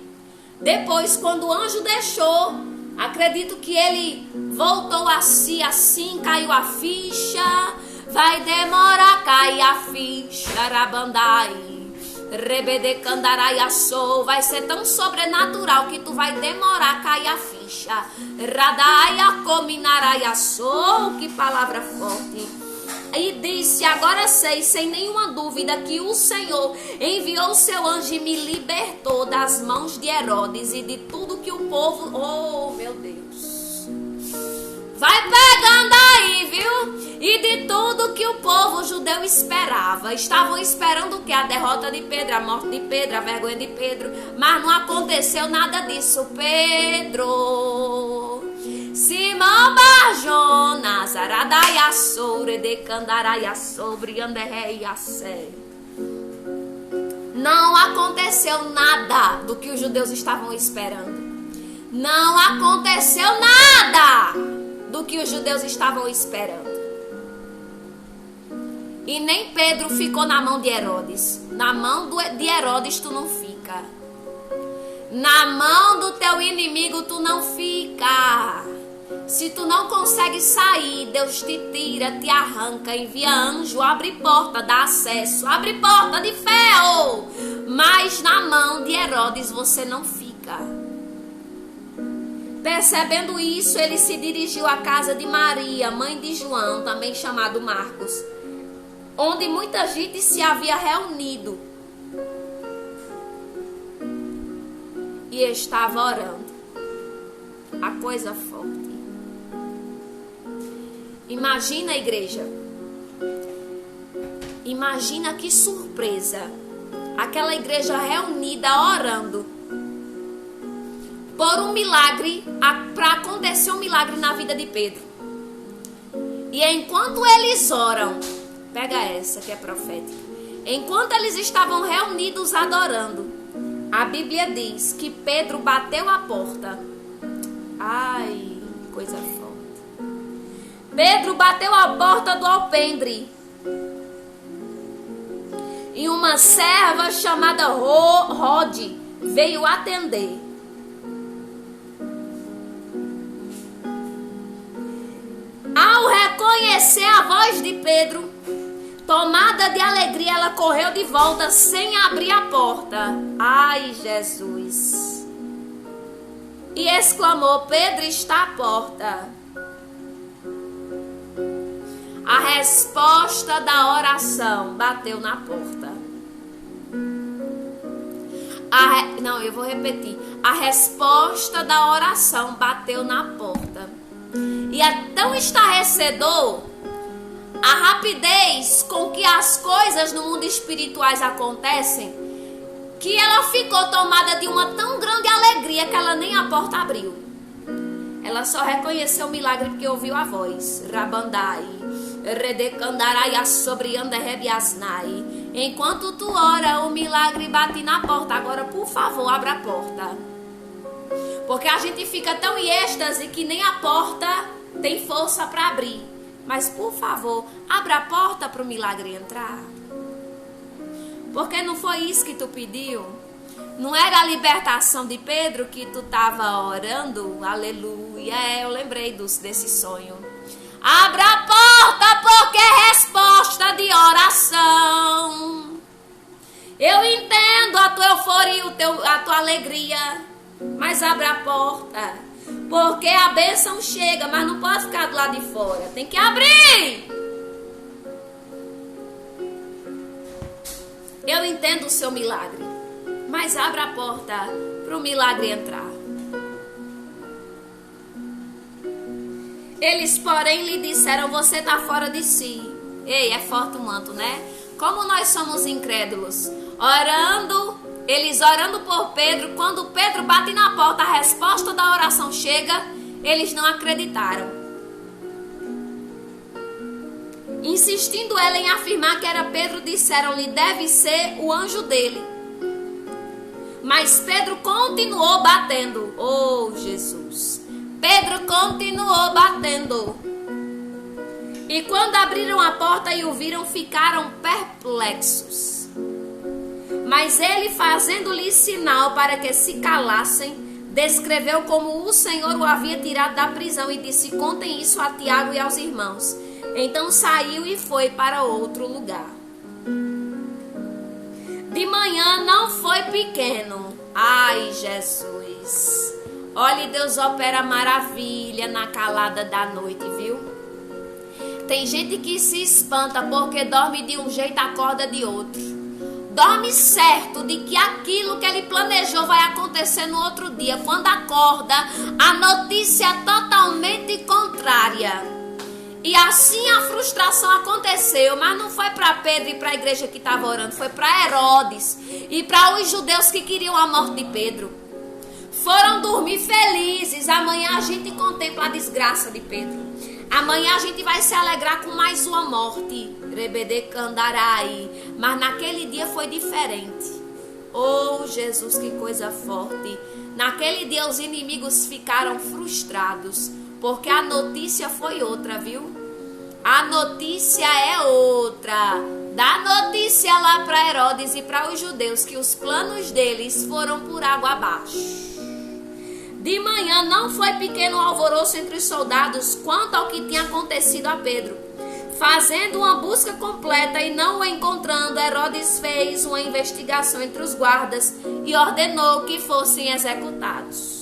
Depois, quando o anjo deixou, acredito que ele voltou a si, assim caiu a ficha. Vai demorar, cair a ficha, Arabandai. Rebedecandaraiaçou, vai ser tão sobrenatural que tu vai demorar a cair a ficha. Radaia cominaraiaçou, que palavra forte. E disse: agora sei, sem nenhuma dúvida, que o Senhor enviou o seu anjo e me libertou das mãos de Herodes e de tudo que o povo... Oh, meu Deus! Vai pegando aí, viu? E de tudo que o povo judeu esperava. Estavam esperando o quê? A derrota de Pedro, a morte de Pedro, a vergonha de Pedro. Mas não aconteceu nada disso. Pedro, Simão Barjona, Zaradaiá sobre, Decandaraiá sobre, Anderreia sé. Não aconteceu nada do que os judeus estavam esperando. Não aconteceu nada do que os judeus estavam esperando. E nem Pedro ficou na mão de Herodes. Na mão de Herodes tu não fica. Na mão do teu inimigo tu não fica. Se tu não consegue sair, Deus te tira, te arranca, envia anjo, abre porta, dá acesso, abre porta de ferro. Mas na mão de Herodes você não fica. Percebendo isso, ele se dirigiu à casa de Maria, mãe de João, também chamado Marcos, onde muita gente se havia reunido e estava orando. A coisa forte. Imagina, igreja. Imagina que surpresa. Aquela igreja reunida orando por um milagre, para acontecer um milagre na vida de Pedro. E enquanto eles oram, pega essa que é profética. Enquanto eles estavam reunidos adorando, a Bíblia diz que Pedro bateu a porta. Ai, coisa forte. Pedro bateu a porta do alpendre. E uma serva chamada Rode veio atender. Ao reconhecer a voz de Pedro, tomada de alegria, ela correu de volta sem abrir a porta. Ai, Jesus. e exclamou: Pedro está à porta. A resposta da oração bateu na porta. Não, eu vou repetir. A resposta da oração bateu na porta. E é tão estarrecedor a rapidez com que as coisas no mundo espirituais acontecem, que ela ficou tomada de uma tão grande alegria que ela nem a porta abriu. Ela só reconheceu o milagre porque ouviu a voz. Rabandai, redecandarai, assobrianda, rebiasnai. Enquanto tu ora, o milagre bate na porta. Agora, por favor, abra a porta. Porque a gente fica tão em êxtase que nem a porta tem força para abrir. Mas, por favor, abra a porta para o milagre entrar. Porque não foi isso que tu pediu? Não era a libertação de Pedro que tu estava orando? Aleluia. Eu lembrei desse sonho. Abra a porta porque é resposta de oração. Eu entendo a tua euforia, a tua alegria. Mas abra a porta. Porque a bênção chega, mas não pode ficar do lado de fora. Tem que abrir. Eu entendo o seu milagre. Mas abra a porta para o milagre entrar. Eles, porém, lhe disseram: você está fora de si. Ei, é forte o manto, né? Como nós somos incrédulos. Eles orando por Pedro. Quando Pedro bate na porta, a resposta da oração chega. Eles não acreditaram. Insistindo ela em afirmar que era Pedro, disseram-lhe: deve ser o anjo dele. Mas Pedro continuou batendo. Oh, Jesus. Pedro continuou batendo. E quando abriram a porta e o viram, ficaram perplexos. Mas ele, fazendo-lhe sinal para que se calassem, descreveu como o Senhor o havia tirado da prisão e disse: contem isso a Tiago e aos irmãos. Então saiu e foi para outro lugar. De manhã não foi pequeno. Ai, Jesus. Olha, Deus opera maravilha na calada da noite, viu? Tem gente que se espanta porque dorme de um jeito, acorda de outro. Dorme certo de que aquilo que ele planejou vai acontecer no outro dia. Quando acorda, a notícia é totalmente contrária. E assim a frustração aconteceu, mas não foi para Pedro e para a igreja que estava orando, foi para Herodes e para os judeus que queriam a morte de Pedro. Foram dormir felizes. Amanhã a gente contempla a desgraça de Pedro. Amanhã a gente vai se alegrar com mais uma morte. Rebedecandarai. Mas naquele dia foi diferente. Oh, Jesus, que coisa forte. Naquele dia os inimigos ficaram frustrados. Porque a notícia foi outra, viu? A notícia é outra. Dá notícia lá para Herodes e para os judeus que os planos deles foram por água abaixo. De manhã não foi pequeno o alvoroço entre os soldados quanto ao que tinha acontecido a Pedro. Fazendo uma busca completa e não o encontrando, Herodes fez uma investigação entre os guardas e ordenou que fossem executados.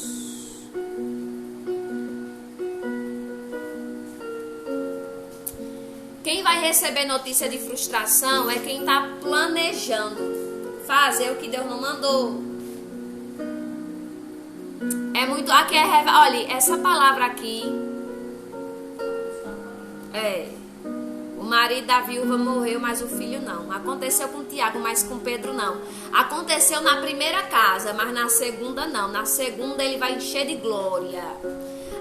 Quem vai receber notícia de frustração é quem está planejando fazer o que Deus não mandou. É muito... Aqui é... Olha, essa palavra aqui... O marido da viúva morreu, mas o filho não. Aconteceu com Tiago, mas com Pedro não. Aconteceu na primeira casa, mas na segunda não. Na segunda ele vai encher de glória.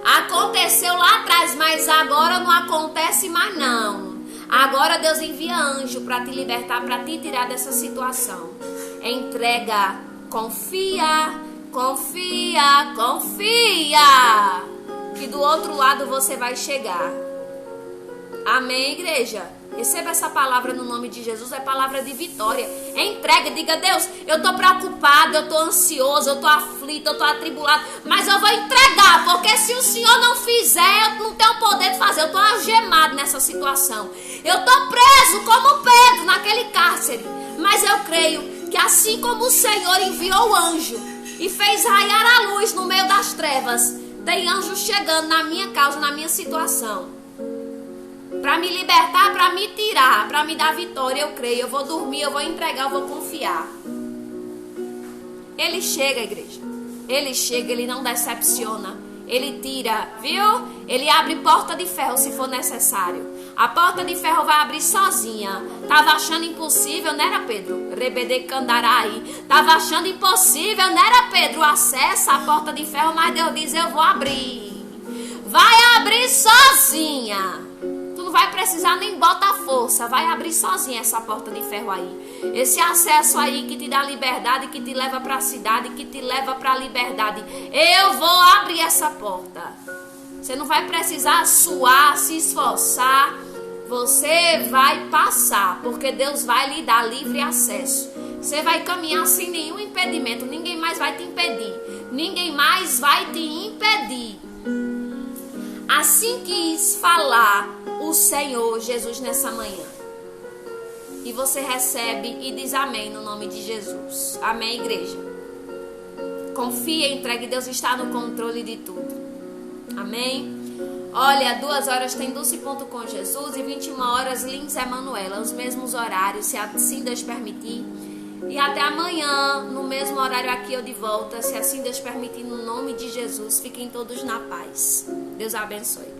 Aconteceu lá atrás, mas agora não acontece mais não. Agora Deus envia anjo para te libertar, para te tirar dessa situação. Entrega, confia... Confia, confia, que do outro lado você vai chegar. Amém, igreja? Receba essa palavra no nome de Jesus, é palavra de vitória. Entrega, diga: Deus, eu estou preocupado, eu estou ansioso, eu estou aflito, eu estou atribulado, mas eu vou entregar, porque se o Senhor não fizer, eu não tenho poder de fazer, eu estou algemado nessa situação. Eu estou preso como Pedro naquele cárcere, mas eu creio que assim como o Senhor enviou o anjo e fez raiar a luz no meio das trevas. Tem anjos chegando na minha causa, na minha situação, para me libertar, para me tirar, para me dar vitória. Eu creio, eu vou dormir, eu vou entregar, eu vou confiar. Ele chega, igreja. Ele chega, ele não decepciona. Ele tira, viu? Ele abre porta de ferro se for necessário. A porta de ferro vai abrir sozinha. Tava achando impossível, não era, Pedro? Rebede Candarai. Tava achando impossível, não era, Pedro? Acessa a porta de ferro, mas Deus diz, eu vou abrir. Vai abrir sozinha. Tu não vai precisar nem botar força. Vai abrir sozinha essa porta de ferro aí. Esse acesso aí que te dá liberdade, que te leva para a cidade, que te leva para a liberdade. Eu vou abrir essa porta. Você não vai precisar suar, se esforçar. Você vai passar, porque Deus vai lhe dar livre acesso. Você vai caminhar sem nenhum impedimento. Ninguém mais vai te impedir. Ninguém mais vai te impedir. Assim quis falar o Senhor Jesus nessa manhã. E você recebe e diz amém no nome de Jesus. Amém, igreja? Confia, entregue. Deus está no controle de tudo. Amém? Olha, 2 horas tem Dulce Ponto com Jesus e 21 horas Lins Emanuela. Os mesmos horários, se assim Deus permitir. E até amanhã, no mesmo horário aqui eu de volta. Se assim Deus permitir, no nome de Jesus. Fiquem todos na paz. Deus abençoe.